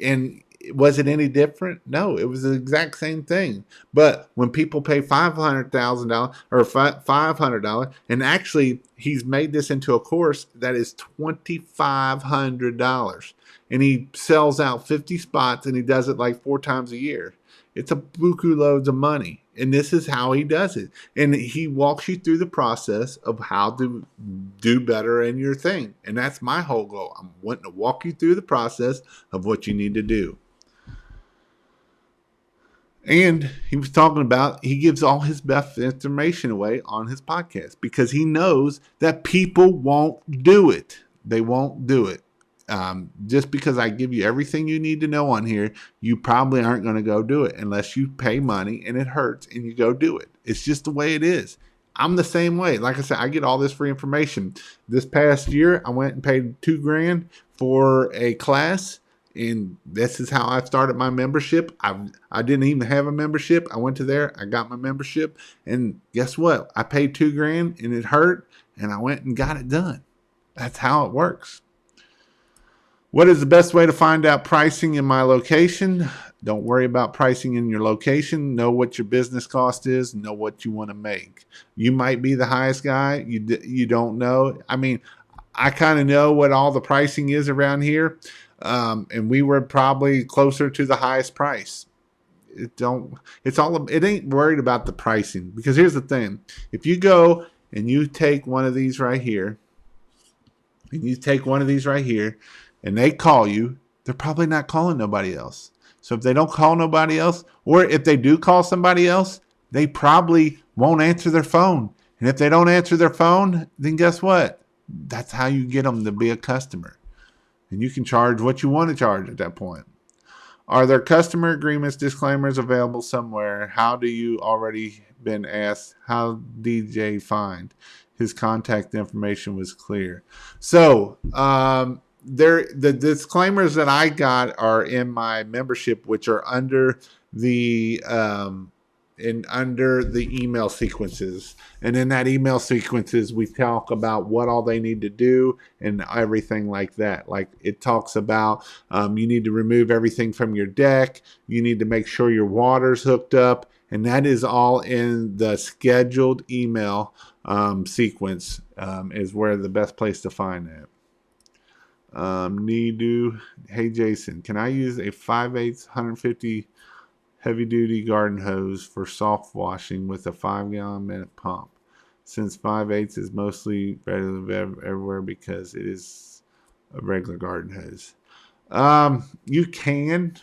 Speaker 1: And was it any different? No, it was the exact same thing. But when people pay $500,000 or $500, and actually he's made this into a course that is $2,500, and he sells out 50 spots, and he does it like 4 times a year. It's a buku loads of money, and this is how he does it. And he walks you through the process of how to do better in your thing. And that's my whole goal. I'm wanting to walk you through the process of what you need to do. And he was talking about, he gives all his best information away on his podcast because he knows that people won't do it. They won't do it. Just because I give you everything you need to know on here, you probably aren't going to go do it unless you pay money and it hurts and you go do it. It's just the way it is. I'm the same way. Like I said, I get all this free information. This past year, I went and paid $2,000 for a class. And this is how I started my membership. I didn't even have a membership. I went to there. I got my membership. And guess what? I paid $2,000 and it hurt. And I went and got it done. That's how it works. What is the best way to find out pricing in my location? Don't worry about pricing in your location. Know what your business cost is. Know what you want to make. You might be the highest guy. You don't know. I mean, I kind of know what all the pricing is around here. And we were probably closer to the highest price. It ain't worried about the pricing, because here's the thing. If you go and you take one of these right here, and they call you, they're probably not calling nobody else. So if they don't call nobody else, or if they do call somebody else, they probably won't answer their phone. And if they don't answer their phone, then guess what? That's how you get them to be a customer. And you can charge what you want to charge at that point. Are there customer agreements, disclaimers available somewhere? How do you already been asked how DJ find his contact information was clear. So the disclaimers that I got are in my membership, which are under the under the email sequences. And in that email sequences, we talk about what all they need to do and everything like that. Like it talks about you need to remove everything from your deck. You need to make sure your water's hooked up. And that is all in the scheduled email sequence is where the best place to find that. Hey Jason, can I use a 5/8 150 heavy duty garden hose for soft washing with a 5-gallon minute pump? Since 5/8 is mostly everywhere because it is a regular garden hose. You can.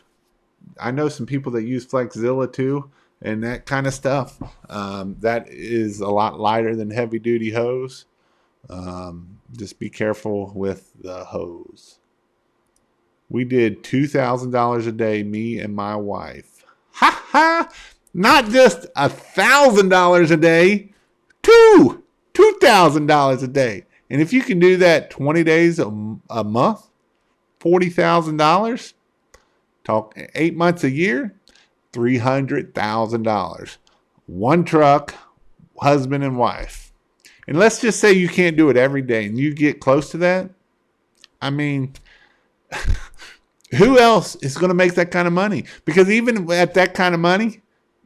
Speaker 1: I know some people that use Flexzilla too and that kind of stuff. That is a lot lighter than heavy duty hose. Just be careful with the hose. We did $2,000 a day, me and my wife. Ha ha! Not just $1,000 a day, $2,000 a day. And if you can do that 20 days a month, $40,000. Talk 8 months a year, $300,000. One truck, husband and wife. And let's just say you can't do it every day and you get close to that. I mean, who else is going to make that kind of money? Because even at that kind of money,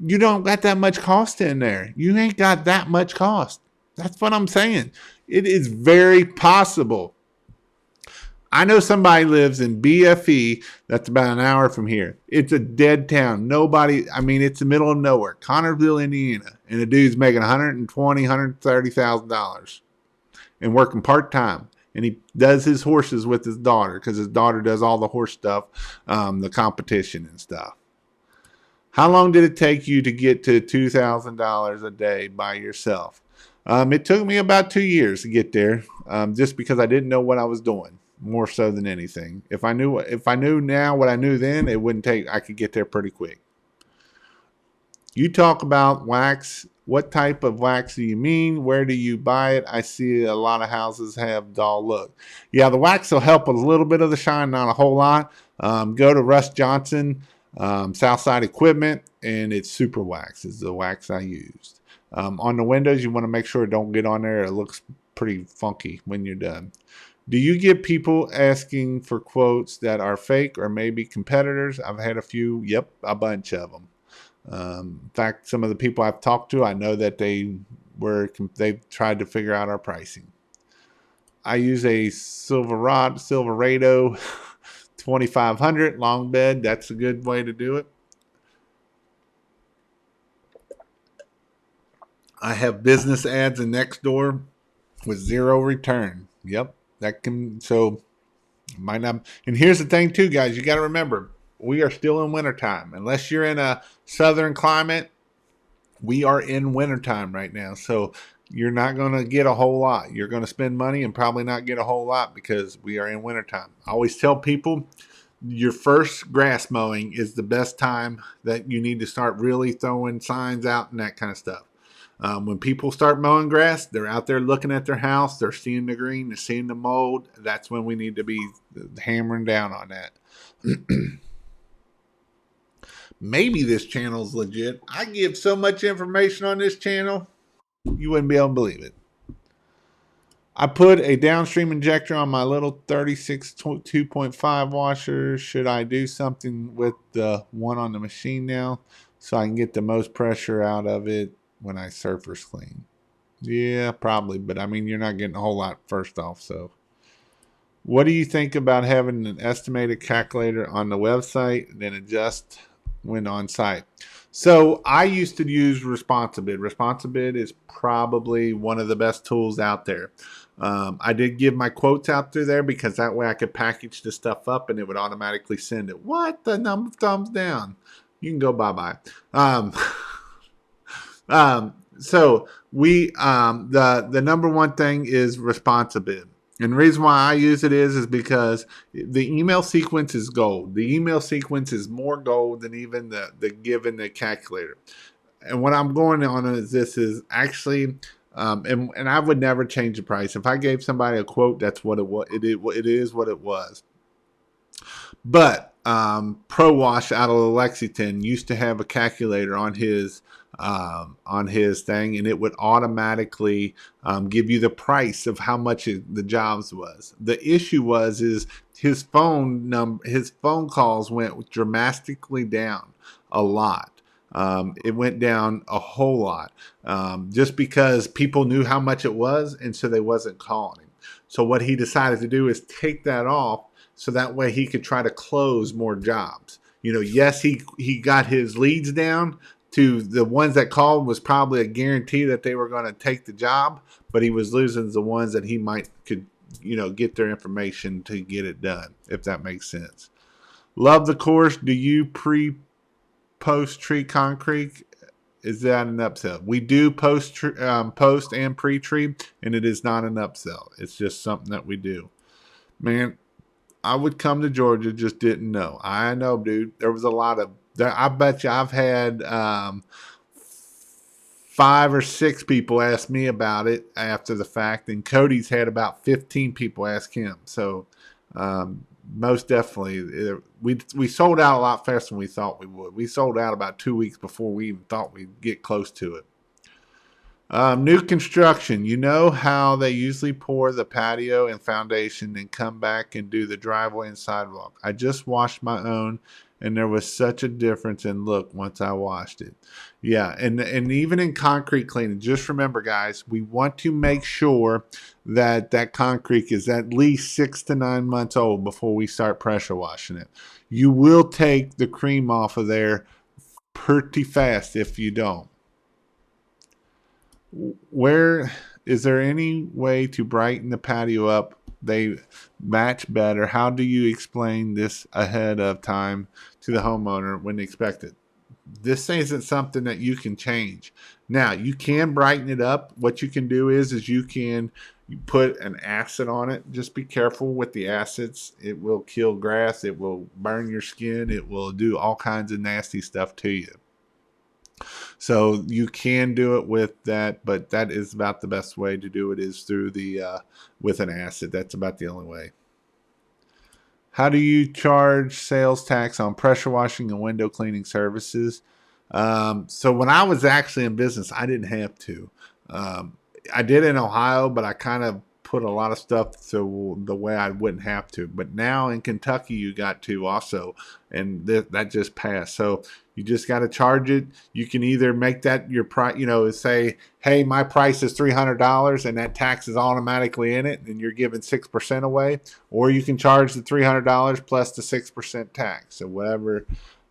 Speaker 1: you don't got that much cost in there. You ain't got that much cost. That's what I'm saying. It is very possible. I know somebody lives in BFE that's about an hour from here. It's a dead town. Nobody, I mean, it's the middle of nowhere. Connersville, Indiana. And the dude's making $120,000, $130,000 and working part-time. And he does his horses with his daughter because his daughter does all the horse stuff, the competition and stuff. How long did it take you to get to $2,000 a day by yourself? It took me about 2 years to get there, just because I didn't know what I was doing. More so than anything. If I knew now what I knew then, it wouldn't take. I could get there pretty quick. You talk about wax. What type of wax do you mean? Where do you buy it? I see a lot of houses have dull look. Yeah, the wax will help with a little bit of the shine, not a whole lot. Go to Russ Johnson, Southside Equipment, and it's Super Wax is the wax I used. On the windows, you want to make sure it don't get on there. It looks pretty funky when you're done. Do you get people asking for quotes that are fake or maybe competitors? I've had a few. Yep, a bunch of them. In fact, some of the people I've talked to, I know that they tried to figure out our pricing. I use a Silverado 2500 long bed. That's a good way to do it. I have business ads in Nextdoor with 0 return. Yep. That can, so might not. And here's the thing too, guys, you got to remember, we are still in wintertime. Unless you're in a southern climate, we are in wintertime right now. So you're not going to get a whole lot. You're going to spend money and probably not get a whole lot because we are in wintertime. I always tell people your first grass mowing is the best time that you need to start really throwing signs out and that kind of stuff. When people start mowing grass, they're out there looking at their house. They're seeing the green. They're seeing the mold. That's when we need to be hammering down on that. Maybe this channel's legit. I give so much information on this channel, you wouldn't be able to believe it. I put a downstream injector on my little 36 2.5 washer. Should I do something with the one on the machine now so I can get the most pressure out of it when I surface clean? Yeah, probably. But I mean, you're not getting a whole lot first off. So what do you think about having an estimated calculator on the website and then adjust when on site? So I used to use Responsibid. Responsibid is probably one of the best tools out there. I did give my quotes out through there because that way I could package the stuff up and it would automatically send it. What? The number of thumbs down. You can go bye-bye. So we, the number one thing is Responsibid. And the reason why I use it is because the email sequence is gold. The email sequence is more gold than even the given the calculator. And what I'm going on is this is actually, and I would never change the price. If I gave somebody a quote, that's what it was. It is what it was. But Pro Wash out of Lexington used to have a calculator on his thing, and it would automatically give you the price of how much the jobs was. The issue was is his phone calls went dramatically down a lot. It went down a whole lot just because people knew how much it was, and so they wasn't calling him. So what he decided to do is take that off, so that way he could try to close more jobs. Yes, he got his leads down to the ones that called was probably a guarantee that they were going to take the job, but he was losing the ones that he could get their information to get it done, if that makes sense. Love the course. Do you post tree concrete? Is that an upsell? We do post and pre-tree, and it is not an upsell. It's just something that we do. Man, I would come to Georgia, just didn't know. I know, dude. There was a lot of. I bet you I've had 5 or 6 people ask me about it after the fact, and Cody's had about 15 people ask him. So most definitely, we sold out a lot faster than we thought we would. We sold out about 2 weeks before we even thought we'd get close to it. New construction. You know how they usually pour the patio and foundation and come back and do the driveway and sidewalk. I just washed my own, and there was such a difference in look once I washed it. Yeah, and even in concrete cleaning, just remember, guys, we want to make sure that concrete is at least 6 to 9 months old before we start pressure washing it. You will take the cream off of there pretty fast if you don't. Where is there any way to brighten the patio up? They match better. How do you explain this ahead of time to the homeowner when expected? This isn't something that you can change. Now, you can brighten it up. What you can do is you put an acid on it. Just be careful with the acids. It will kill grass. It will burn your skin. It will do all kinds of nasty stuff to you. So you can do it with that, but that is about the best way to do it is through with an acid. That's about the only way. How do you charge sales tax on pressure washing and window cleaning services? So when I was actually in business, I didn't have to. I did in Ohio, but I kind of put a lot of stuff so the way I wouldn't have to. But now in Kentucky, you got to also, and that just passed. So you just got to charge it. You can either make that your price, say, hey, my price is $300 and that tax is automatically in it and you're giving 6% away, or you can charge the $300 plus the 6% tax. So whatever,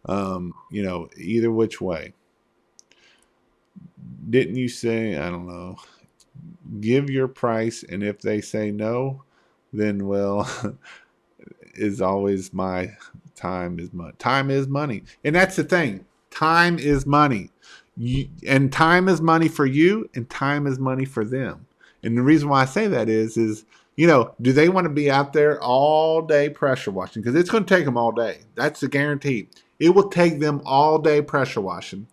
Speaker 1: either which way. Didn't you say, I don't know, give your price, and if they say no, then well, is always my time is money. Time is money, and that's the thing. Time is money, and time is money for you, and time is money for them. And the reason why I say that is do they want to be out there all day pressure washing? Because it's going to take them all day. That's a guarantee. It will take them all day pressure washing.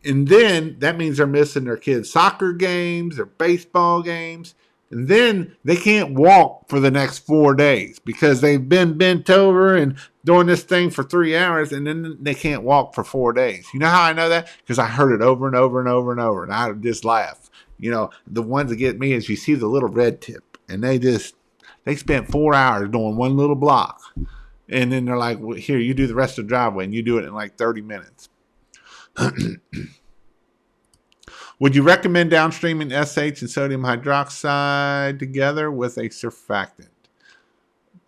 Speaker 1: And then that means they're missing their kids' soccer games, their baseball games. And then they can't walk for the next 4 days because they've been bent over and doing this thing for 3 hours, and then they can't walk for 4 days. You know how I know that? Because I heard it over and over and over and over, and I just laugh. The ones that get me is you see the little red tip, and they spent 4 hours doing one little block. And then they're like, well, here, you do the rest of the driveway, and you do it in like 30 minutes. Would you recommend downstreaming SH and sodium hydroxide together with a surfactant?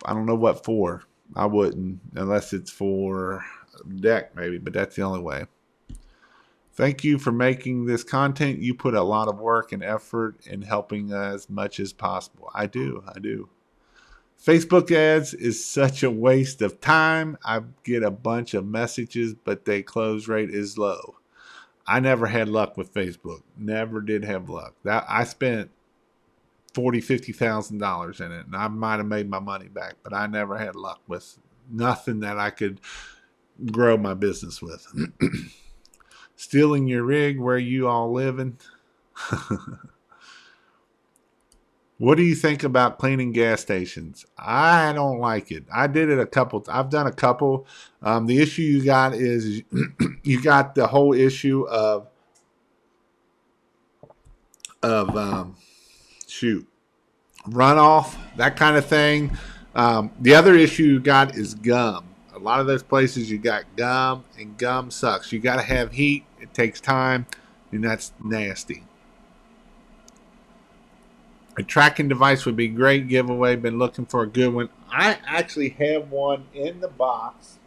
Speaker 1: I don't know what for. I wouldn't, unless it's for deck maybe, but that's the only way. Thank you for making this content. You put a lot of work and effort in helping as much as possible. I do. Facebook ads is such a waste of time. I get a bunch of messages, but their close rate is low. I never had luck with Facebook. Never did have luck. I spent $40,000-$50,000 in it, and I might have made my money back, but I never had luck with nothing that I could grow my business with. Stealing your rig where you all living. What do you think about cleaning gas stations? I don't like it. I did it a couple. I've done a couple. The issue you got is you got the whole issue of shoot runoff, that kind of thing. The other issue you got is gum. A lot of those places you got gum, and gum sucks. You got to have heat. It takes time, and that's nasty. A tracking device would be great giveaway. Been looking for a good one. I actually have one in the box,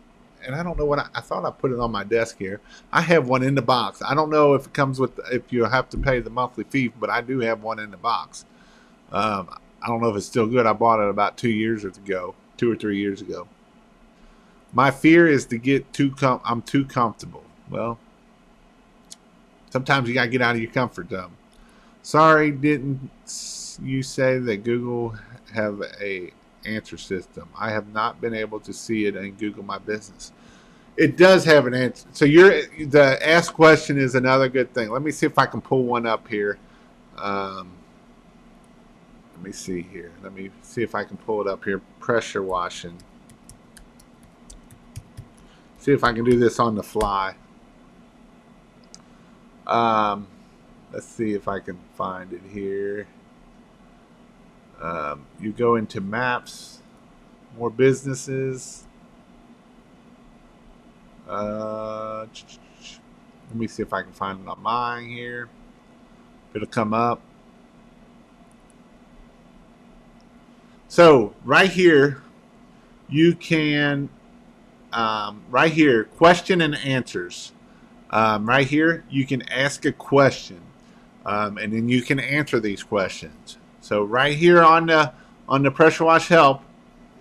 Speaker 1: and I don't know what I thought I put it on my desk here. I have one in the box. I don't know if it comes with if you have to pay the monthly fee, but I do have one in the box. I don't know if it's still good. I bought it about 2 years ago, 2 or 3 years ago. My fear is to get I'm too comfortable. Well, sometimes you gotta get out of your comfort zone. Sorry, didn't you say that Google have a answer system? I have not been able to see it in Google My Business. It does have an answer. So the ask question is another good thing. Let me see if I can pull one up here. Let me see here. Let me see if I can pull it up here. Pressure washing. See if I can do this on the fly. Let's see if I can find it here. You go into maps, more businesses. Let me see if I can find it on mine here. It'll come up. So right here, you can, right here, question and answers. Right here, you can ask a question, and then you can answer these questions. So right here on the pressure wash help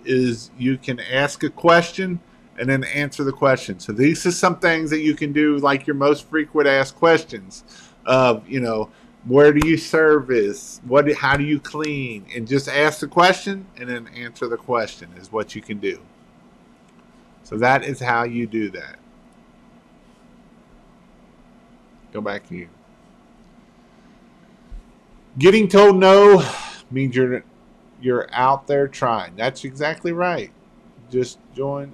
Speaker 1: is you can ask a question and then answer the question. So these are some things that you can do, like your most frequent asked questions of, where do you service? How do you clean? And just ask the question and then answer the question is what you can do. So that is how you do that. Go back here. Getting told no means you're out there trying. That's exactly right. Just join.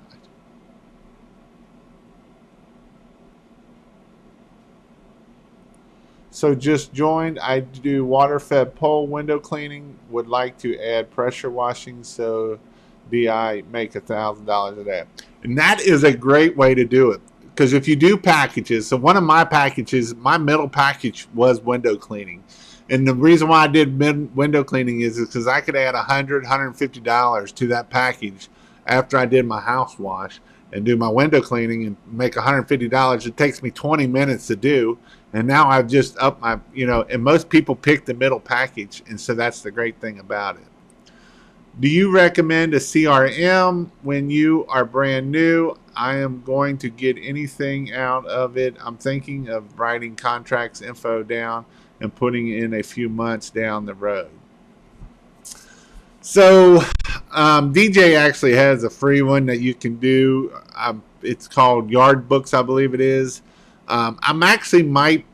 Speaker 1: So just joined. I do water-fed pole window cleaning. Would like to add pressure washing. So DI make $1,000 a day. And that is a great way to do it. Because if you do packages, so one of my packages, my middle package was window cleaning. And the reason why I did window cleaning is because I could add $100, $150 to that package after I did my house wash and do my window cleaning and make $150. It takes me 20 minutes to do. And now I've just upped my, and most people pick the middle package. And so that's the great thing about it. Do you recommend a CRM when you are brand new? I am going to get anything out of it. I'm thinking of writing contracts info down and putting in a few months down the road. So DJ actually has a free one that you can do. It's called Yard Books, I believe it is. I'm actually might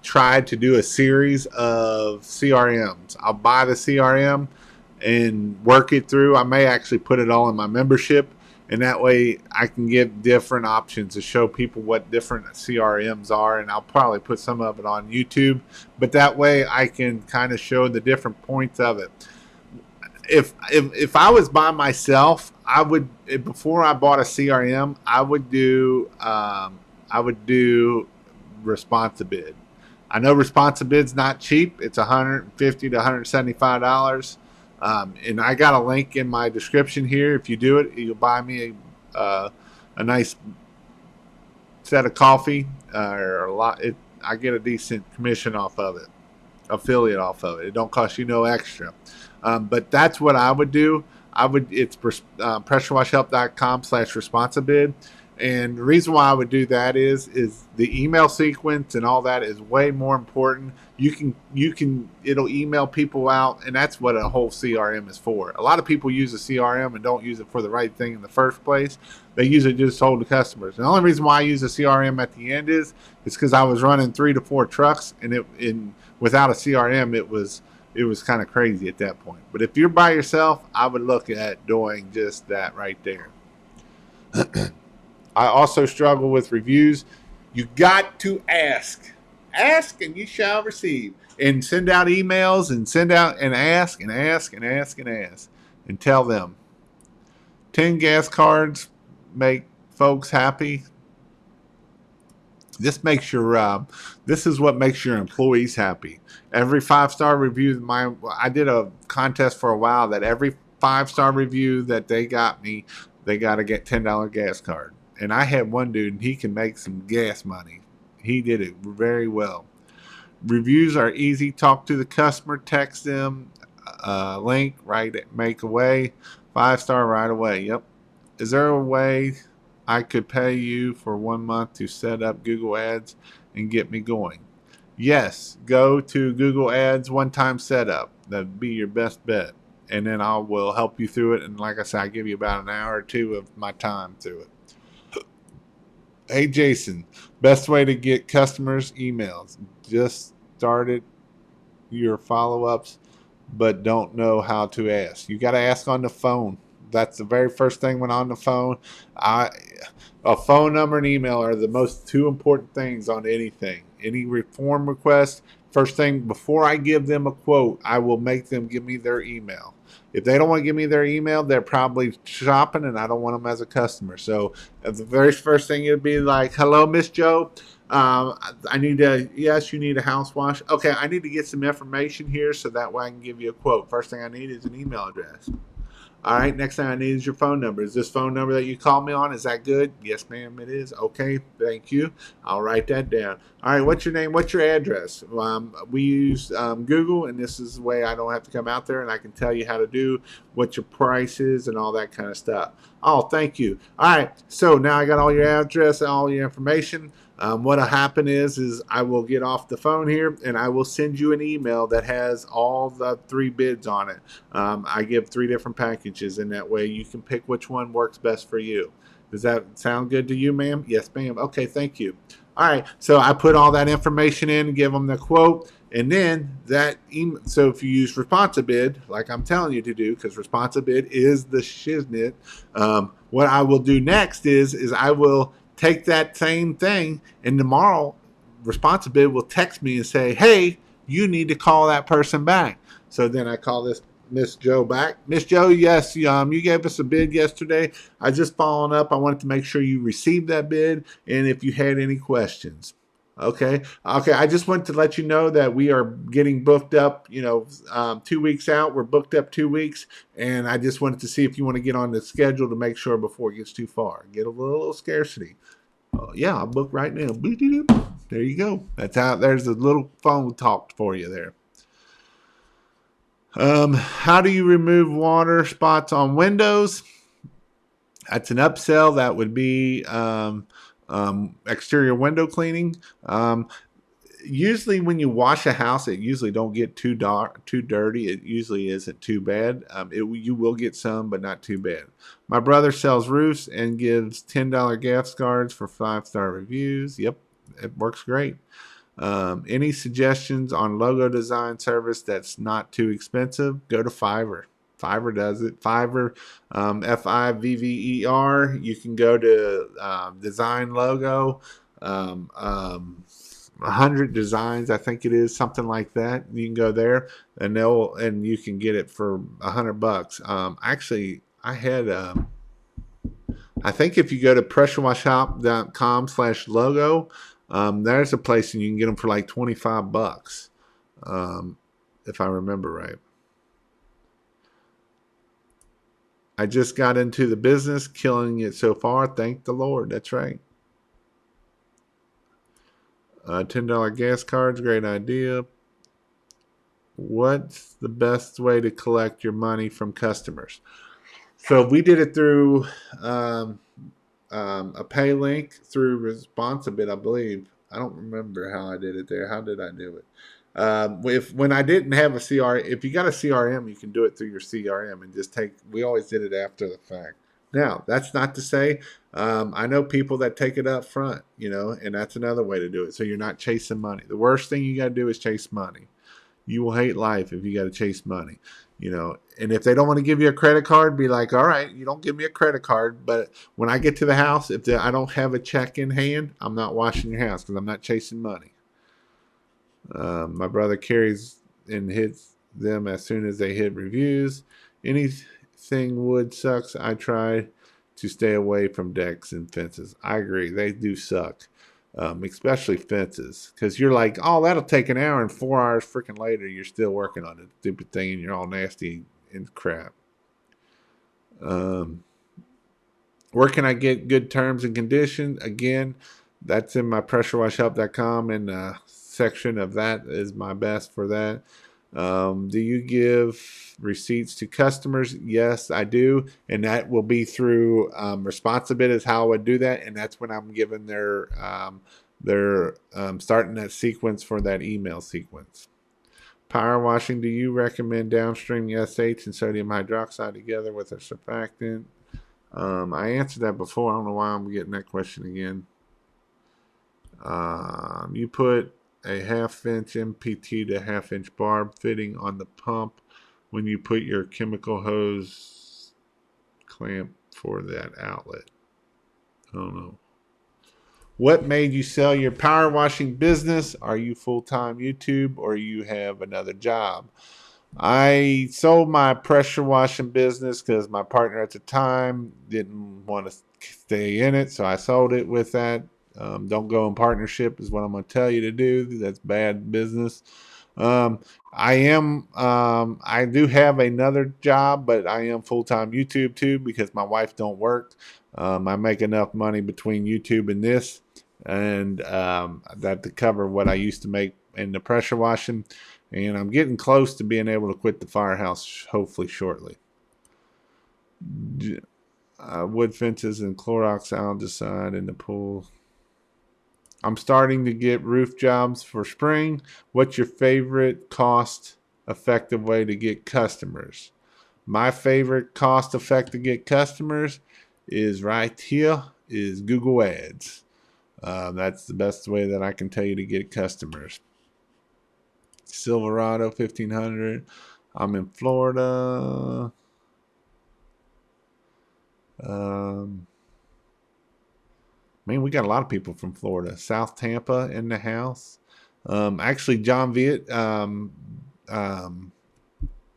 Speaker 1: try to do a series of CRMs. I'll buy the CRM and work it through. I may actually put it all in my membership, and that way I can give different options to show people what different CRMs are, and I'll probably put some of it on YouTube, but that way I can kind of show the different points of it. If I was by myself, I would, before I bought a CRM, I would do Responsibid. I know Responsibid's not cheap. It's $150 to $175. And I got a link in my description here. If you do it, you'll buy me a nice set of coffee or a lot. I get a decent commission off of it, affiliate off of it. It don't cost you no extra. But that's what I would do. It's pressurewashhelp.com/Responsibid. And the reason why I would do that is the email sequence and all that is way more important. You can it'll email people out, and that's what a whole CRM is for. A lot of people use a CRM and don't use it for the right thing in the first place. They use it just to hold the customers. And the only reason why I use a CRM at the end is because I was running 3 to 4 trucks, and without a CRM it was kind of crazy at that point. But if you're by yourself, I would look at doing just that right there. I also struggle with reviews. You got to ask. Ask and you shall receive. And send out emails and send out and ask and ask and ask and ask. And tell them. 10 gas cards make folks happy. This is what makes your employees happy. Every 5-star review, I did a contest for a while that every 5-star review that they got me, they got to get $10 gas card. And I had one dude, and he can make some gas money. He did it very well. Reviews are easy. Talk to the customer, text them, link, write it, make away, 5-star right away. Yep. Is there a way I could pay you for 1 month to set up Google Ads and get me going? Yes. Go to Google Ads, one-time setup. That'd be your best bet. And then I will help you through it. And like I said, I give you about an hour or two of my time through it. Hey, Jason, best way to get customers' emails. Just started your follow-ups, but don't know how to ask. You got to ask on the phone. That's the very first thing when on the phone. A phone number and email are the most two important things on anything. Any reform request, first thing, before I give them a quote, I will make them give me their email. If they don't want to give me their email, they're probably shopping, and I don't want them as a customer. So the very first thing it'd be like, hello, Miss Joe. Yes, you need a house wash. Okay, I need to get some information here so that way I can give you a quote. First thing I need is an email address. All right, next thing I need is your phone number. Is this phone number that you call me on, is that good? Yes, ma'am, it is. Okay, thank you. I'll write that down. All right, what's your name? What's your address? We use Google, and this is the way I don't have to come out there, and I can tell you how to do what your price is and all that kind of stuff. Oh, thank you. All right, so now I got all your address, all your information. What'll happen is I will get off the phone here and I will send you an email that has all the 3 bids on it. I give 3 different packages, and that way you can pick which one works best for you. Does that sound good to you, ma'am? Yes, ma'am. Okay, thank you. All right, so I put all that information in, give them the quote, and then so if you use ResponsiBid, like I'm telling you to do, because ResponsiBid is the shiznit, what I will do next is I will take that same thing, and tomorrow ResponsiBid will text me and say, hey, you need to call that person back. So then I call this Miss Joe back. Miss Joe, yes, you gave us a bid yesterday. I just following up. I wanted to make sure you received that bid and if you had any questions. Okay. I just wanted to let you know that we are getting booked up, 2 weeks out. We're booked up 2 weeks. And I just wanted to see if you want to get on the schedule to make sure before it gets too far. Get a little scarcity. Yeah, I'll book right now. There you go. That's how. There's a little phone talk for you there. How do you remove water spots on windows? That's an upsell. That would be exterior window cleaning. Usually when you wash a house, it usually don't get too dirty. It usually isn't too bad. You will get some, but not too bad. My brother sells roofs and gives $10 gas cards for 5-star reviews. Yep, it works great. Any suggestions on logo design service that's not too expensive? Go to Fiverr. Fiverr does it. Fiverr, Fivver. You can go to design logo. 100 designs, I think it is, something like that. You can go there and you can get it for $100. Actually, I think if you go to pressurewashshop.com/logo, there's a place and you can get them for like $25, if I remember right. I just got into the business, killing it so far. Thank the Lord. That's right. $10 gas cards, great idea. What's the best way to collect your money from customers? So we did it through a a pay link through Responsibit, I believe. I don't remember how I did it there. How did I do it? If when I didn't have a CRM, if you got a CRM, you can do it through your CRM and just take. We always did it after the fact. Now, that's not to say I know people that take it up front, and that's another way to do it. So you're not chasing money. The worst thing you got to do is chase money. You will hate life if you got to chase money, And if they don't want to give you a credit card, be like, all right, you don't give me a credit card, but when I get to the house, if I don't have a check in hand, I'm not washing your house because I'm not chasing money. My brother carries and hits them as soon as they hit reviews. Anything wood sucks. I try to stay away from decks and fences. I agree. They do suck. Especially fences, because you're like, oh, that'll take an hour, and 4 hours freaking later, you're still working on the stupid thing, and you're all nasty and crap. Where can I get good terms and conditions? Again, that's in my pressurewashhelp.com, and section of that is my best for that. Do you give receipts to customers? Yes, I do, and that will be through Responsibit is how I would do that, and that's when I'm giving their starting that sequence for that email sequence. Power washing, do you recommend downstreaming SH and sodium hydroxide together with a surfactant? I answered that before. I don't know why I'm getting that question again. You put a 1/2 inch MPT to 1/2 inch barb fitting on the pump when you put your chemical hose clamp for that outlet. I don't know. What made you sell your power washing business? Are you full-time YouTube or you have another job? I sold my pressure washing business because my partner at the time didn't want to stay in it, so I sold it with that. Don't go in partnership is what I'm going to tell you to do. That's bad business. I do have another job, but I am full-time YouTube too because my wife don't work. I make enough money between YouTube and this, and that to cover what I used to make in the pressure washing. And I'm getting close to being able to quit the firehouse, hopefully shortly. Wood fences and Clorox aldehyde in the pool. I'm starting to get roof jobs for spring. What's your favorite cost-effective way to get customers? My favorite cost-effective to get customers is right here, is Google Ads. That's the best way that I can tell you to get customers. Silverado 1500. I'm in Florida. Man, we got a lot of people from Florida. South Tampa in the house. Actually, John Viet,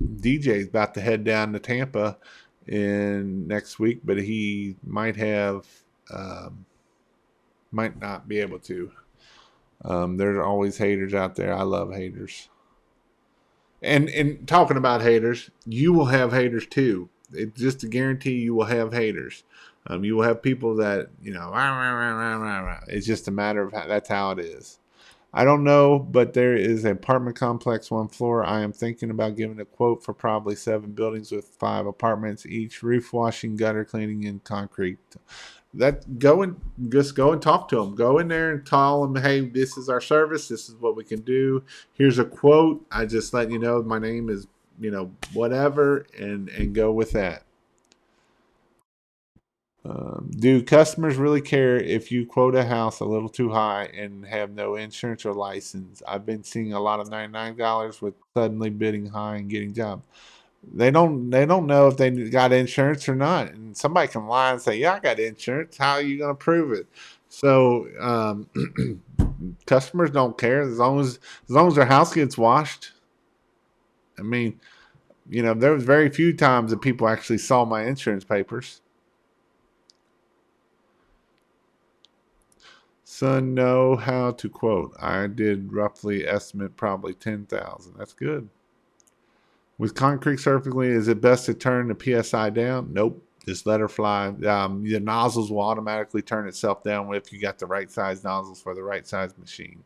Speaker 1: DJ is about to head down to Tampa in next week, but he might not be able to. There's always haters out there. I love haters. And talking about haters, you will have haters too. It's just a guarantee you will have haters. You will have people that, it's just a matter of that's how it is. I don't know, but there is an apartment complex, 1 floor. I am thinking about giving a quote for probably 7 buildings with 5 apartments each, roof washing, gutter cleaning, and concrete. Go and talk to them. Go in there and tell them, hey, this is our service. This is what we can do. Here's a quote. I just let you know my name is, whatever, and go with that. Do customers really care if you quote a house a little too high and have no insurance or license? I've been seeing a lot of $99 with suddenly bidding high and getting jobs. They don't know if they got insurance or not, and somebody can lie and say, "Yeah, I got insurance." How are you going to prove it? So customers don't care as long as their house gets washed. I mean, there was very few times that people actually saw my insurance papers. Son, know how to quote. I did roughly estimate probably 10,000. That's good. With concrete surfacing, is it best to turn the PSI down? Nope. Just let her fly. The nozzles will automatically turn itself down if you got the right size nozzles for the right size machine.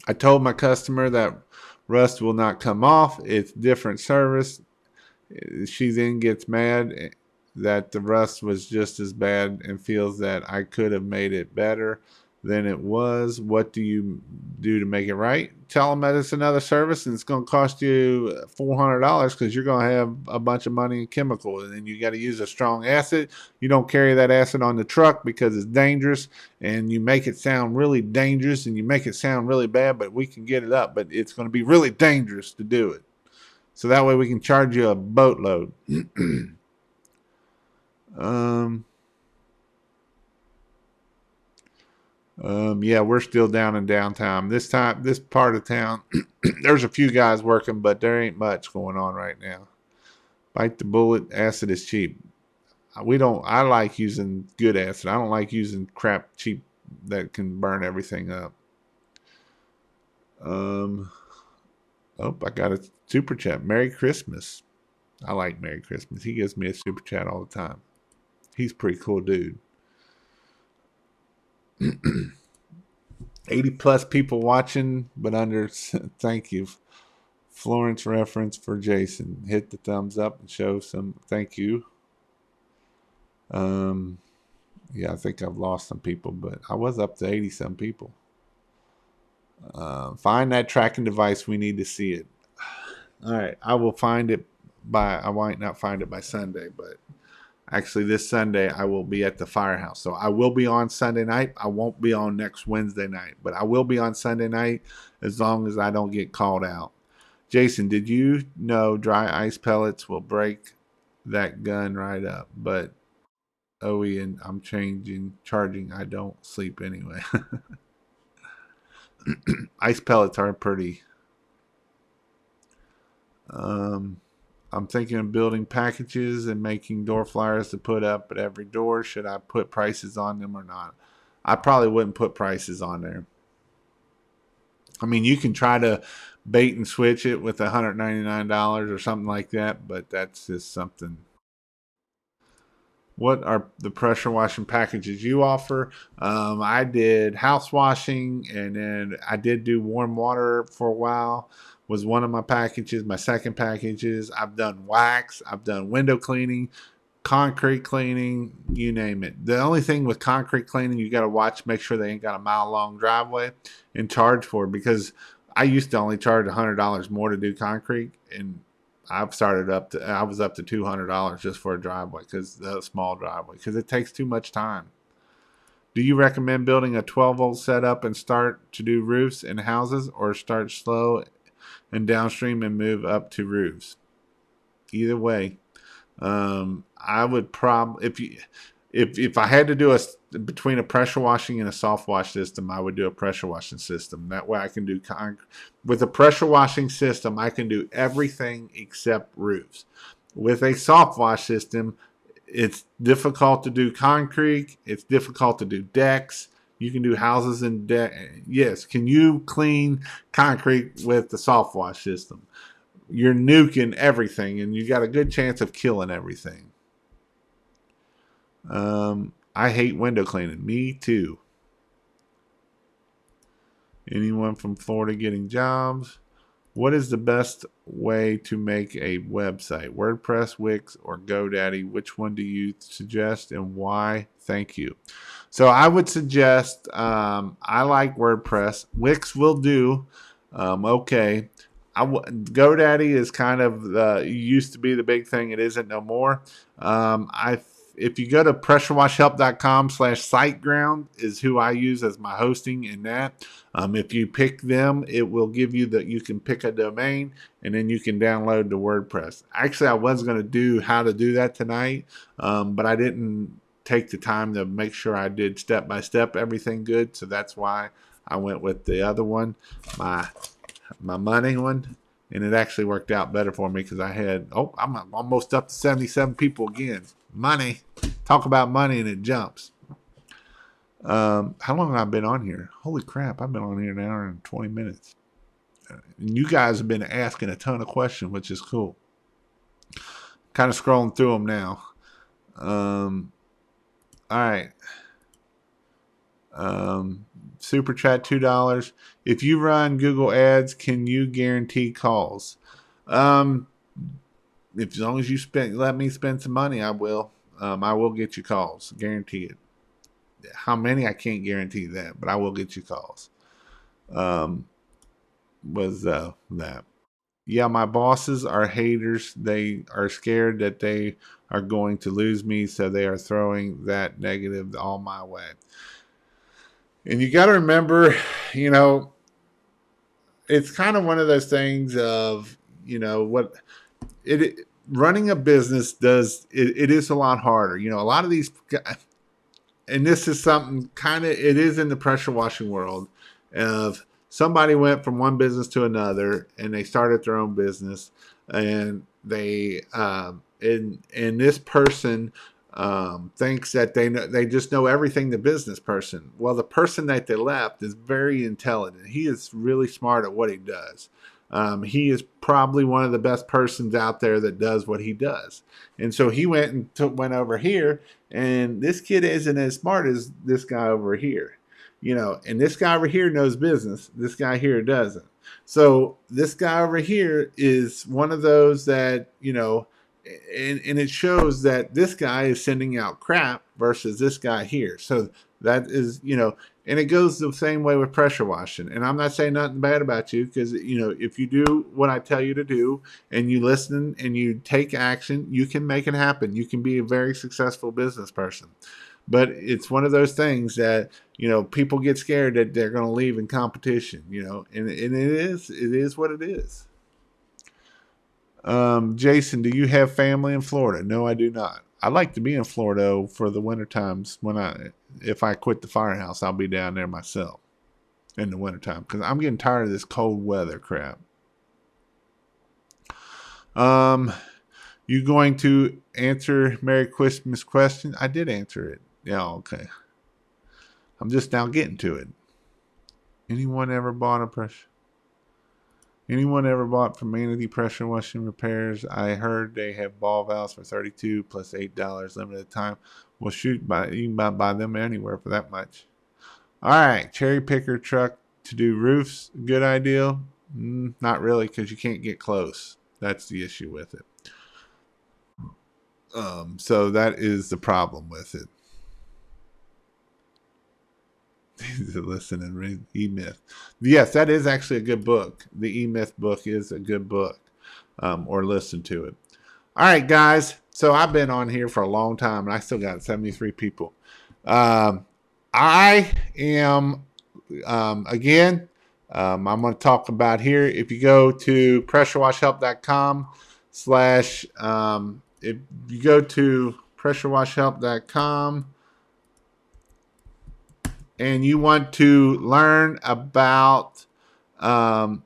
Speaker 1: I told my customer that rust will not come off. It's different service. She then gets mad that the rust was just as bad and feels that I could have made it better than it was. What do you do to make it right? Tell them that it's another service and it's going to cost you $400 because you're going to have a bunch of money in chemical. And then you got to use a strong acid. You don't carry that acid on the truck because it's dangerous, and you make it sound really dangerous and you make it sound really bad, but we can get it up. But it's going to be really dangerous to do it. So that way we can charge you a boatload. Yeah, we're still down in downtown. This part of town, there's a few guys working, but there ain't much going on right now. Bite the bullet. Acid is cheap. I like using good acid. I don't like using crap cheap that can burn everything up. I got a super chat. Merry Christmas. I like Merry Christmas. He gives me a super chat all the time. He's a pretty cool dude. 80 plus people watching, but under. Thank you. Florence reference for Jason. Hit the thumbs up and show some. Thank you. Yeah, I think I've lost some people, but I was up to 80 some people. Find that tracking device. We need to see it. All right, I will find it I might not find it by Sunday, but actually this Sunday I will be at the firehouse. So I will be on Sunday night. I won't be on next Wednesday night, but I will be on Sunday night as long as I don't get called out. Jason, did you know dry ice pellets will break that gun right up? But and I'm charging. I don't sleep anyway. Ice pellets are pretty. I'm thinking of building packages and making door flyers to put up at every door. Should I put prices on them or not? I probably wouldn't put prices on there. I mean, you can try to bait and switch it with $199 or something like that, but that's just something. What are the pressure washing packages you offer? I did house washing, and then I did do warm water for a while. Was one of my packages. My second packages, I've done wax, I've done window cleaning, concrete cleaning, you name it. The only thing with concrete cleaning, you got to make sure they ain't got a mile long driveway and charge for it, because I used to only charge $100 more to do concrete, and I was up to $200 just for a driveway, because the small driveway, because it takes too much time. Do you recommend building a 12-volt setup and start to do roofs and houses, or start slow and downstream and move up to roofs? Either way, I would probably, if I had to do between a pressure washing and a soft wash system, I would do a pressure washing system. That way I can do with a pressure washing system, I can do everything except roofs. With a soft wash system, it's difficult to do concrete. It's difficult to do decks. You can do houses and deck. Yes. Can you clean concrete with the soft wash system? You're nuking everything, and you got a good chance of killing everything. I hate window cleaning. Me too. Anyone from Florida getting jobs? What is the best way to make a website? WordPress, Wix, or GoDaddy? Which one do you suggest and why? Thank you. So I would suggest, I like WordPress. Wix will do. Okay. GoDaddy is kind of used to be the big thing. It isn't no more. If you go to pressurewashhelp.com/siteground is who I use as my hosting in that. If you pick them, it will give you you can pick a domain, and then you can download the WordPress. Actually, I was going to do how to do that tonight, but I didn't take the time to make sure I did step by step everything good. So that's why I went with the other one, my money one. And it actually worked out better for me, because I'm almost up to 77 people again. Money. Talk about money and it jumps. How long have I been on here? Holy crap, I've been on here an hour and 20 minutes. And you guys have been asking a ton of questions, which is cool. Kind of scrolling through them now. All right. Super chat $2. If you run Google ads, can you guarantee calls? As long as you let me spend some money, I will. I will get you calls, guarantee it. How many, I can't guarantee that, but I will get you calls. Was that? Yeah, my bosses are haters. They are scared that they are going to lose me, so they are throwing that negative all my way. And you got to remember, you know, it's kind of one of those things of, what it running a business does. It is a lot harder. A lot of these, and this is something kind of, it is in the pressure washing world of somebody went from one business to another and they started their own business, and they and this person thinks that they just know everything, the business person. Well, the person that they left is very intelligent. He is really smart at what he does. He is probably one of the best persons out there that does what he does. And so he went over here, and this kid isn't as smart as this guy over here. And this guy over here knows business. This guy here doesn't. So this guy over here is one of those that, and it shows that this guy is sending out crap versus this guy here. So that is, and it goes the same way with pressure washing. And I'm not saying nothing bad about you, because, if you do what I tell you to do and you listen and you take action, you can make it happen. You can be a very successful business person. But it's one of those things that, people get scared that they're going to leave in competition, and it is what it is. Jason, do you have family in Florida? No, I do not. I'd like to be in Florida for the winter times. If I quit the firehouse, I'll be down there myself in the wintertime, because I'm getting tired of this cold weather crap. You going to answer Merry Christmas question? I did answer it. Yeah, okay. I'm just now getting to it. Anyone ever bought from Manatee Pressure Washing Repairs? I heard they have ball valves for $32 plus $8 limited time. Well, shoot, you can buy them anywhere for that much. All right, cherry picker truck to do roofs. Good idea? Not really, because you can't get close. That's the issue with it. So that is the problem with it. Listen and read E-Myth. Yes, that is actually a good book. The E-Myth book is a good book, or listen to it. All right, guys. So I've been on here for a long time, and I still got 73 people. I am, again, I'm going to talk about here. If you go to pressurewashhelp.com if you go to pressurewashhelp.com and you want to learn about how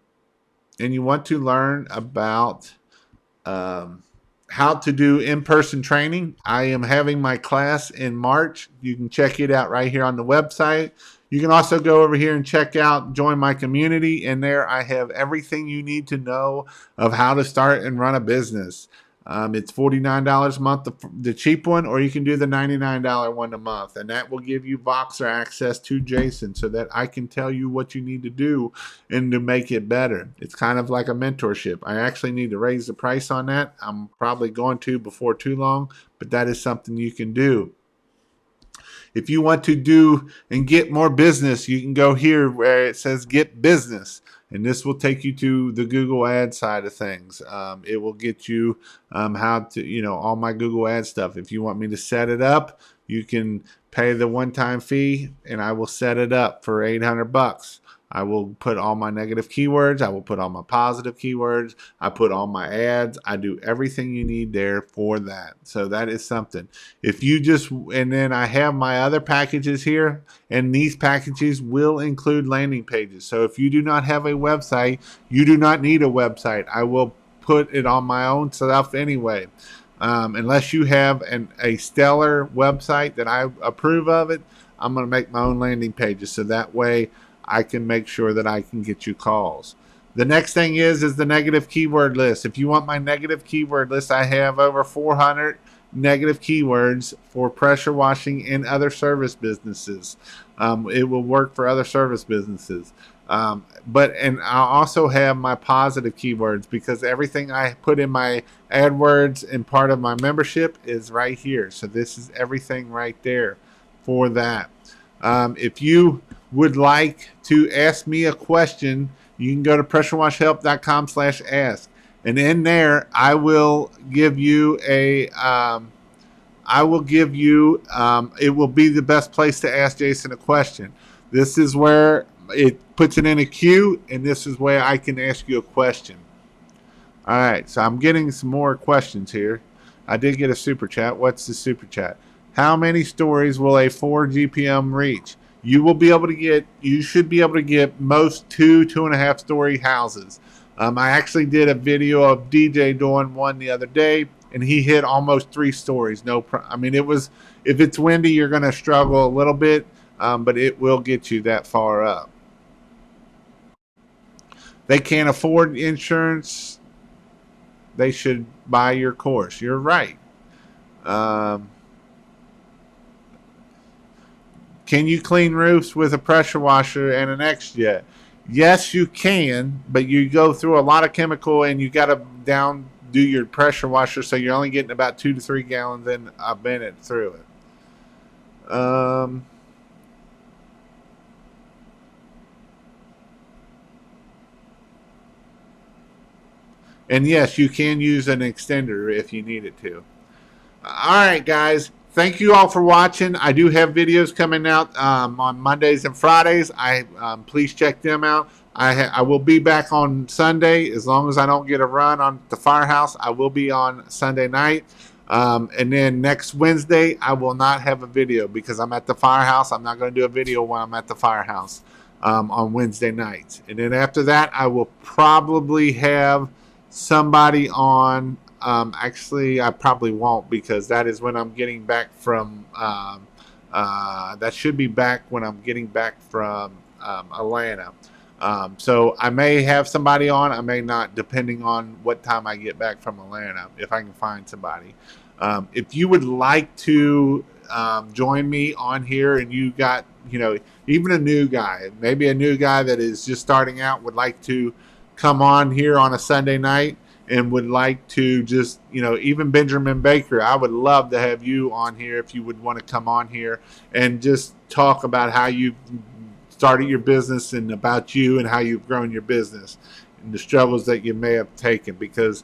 Speaker 1: to do in-person training, I am having my class in March. You can check it out right here on the website. You can also go over here and join my community, and there I have everything you need to know of how to start and run a business. It's $49 a month, the cheap one, or you can do the $99 one a month, and that will give you Voxer access to Jason so that I can tell you what you need to do and to make it better. It's kind of like a mentorship. I actually need to raise the price on that. I'm probably going to before too long, but that is something you can do. If you want to do and get more business, you can go here where it says Get Business. And this will take you to the Google ad side of things. It will get you how to, all my Google ad stuff. If you want me to set it up, you can pay the one-time fee, and I will set it up for $800. I will put all my negative keywords. I will put all my positive keywords. I put all my ads. I do everything you need there for that. So that is something. And then I have my other packages here, and these packages will include landing pages. So if you do not have a website, you do not need a website. I will put it on my own stuff anyway. Unless you have a stellar website that I approve of it, I'm going to make my own landing pages. So that way I can make sure that I can get you calls. The next thing is the negative keyword list. If you want my negative keyword list, I have over 400 negative keywords for pressure washing and other service businesses. It will work for other service businesses. And I also have my positive keywords because everything I put in my AdWords and part of my membership is right here. So this is everything right there for that. If you would like to ask me a question, you can go to pressurewashhelp.com/ask. And in there, I will give you it will be the best place to ask Jason a question. This is where it puts it in a queue, and this is where I can ask you a question. All right, so I'm getting some more questions here. I did get a super chat. What's the super chat? How many stories will a 4 GPM reach? You should be able to get most 2.5 story houses. I actually did a video of DJ doing one the other day, and he hit almost 3 stories. If it's windy, you're going to struggle a little bit, but it will get you that far up. They can't afford insurance. They should buy your course. You're right. Can you clean roofs with a pressure washer and an X-Jet? Yes, you can, but you go through a lot of chemical and you got to do your pressure washer, so you're only getting about 2 to 3 gallons in a minute through it. And yes, you can use an extender if you need it to. All right, guys. Thank you all for watching. I do have videos coming out on Mondays and Fridays. Please check them out. I will be back on Sunday as long as I don't get a run on the firehouse. I will be on Sunday night. And then next Wednesday, I will not have a video because I'm at the firehouse. I'm not going to do a video when I'm at the firehouse on Wednesday nights. And then after that, I will probably have somebody on. Actually, I probably won't because that is when I'm getting back from. That should be back when I'm getting back from Atlanta. So I may have somebody on, I may not, depending on what time I get back from Atlanta, if I can find somebody. If you would like to join me on here and you got, even a new guy, maybe a new guy that is just starting out would like to come on here on a Sunday night and would like to just, even Benjamin Baker, I would love to have you on here if you would want to come on here and just talk about how you started your business and about you and how you've grown your business and the struggles that you may have taken, because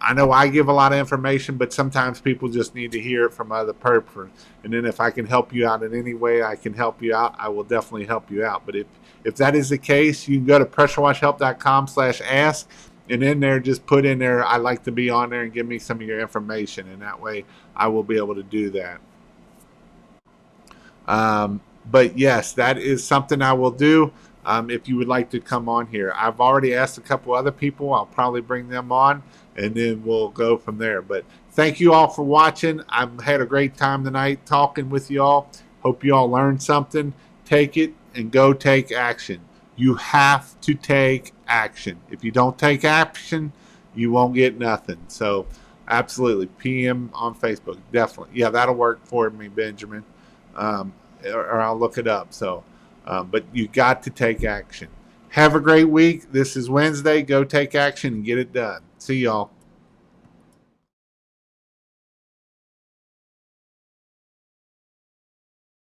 Speaker 1: I know I give a lot of information, but sometimes people just need to hear it from other people. And then if I can help you out in any way I can help you out, I will definitely help you out. But if that is the case, you can go to pressurewashhelp.com/ask, and in there, just put in there, I'd like to be on there, and give me some of your information. And that way I will be able to do that. But yes, that is something I will do if you would like to come on here. I've already asked a couple other people. I'll probably bring them on, and then we'll go from there. But thank you all for watching. I've had a great time tonight talking with you all. Hope you all learned something. Take it and go take action. You have to take action. If you don't take action, you won't get nothing. So absolutely, PM on Facebook. Definitely. Yeah, that'll work for me, Benjamin. Or I'll look it up. So, but you got to take action. Have a great week. This is Wednesday. Go take action and get it done. See y'all.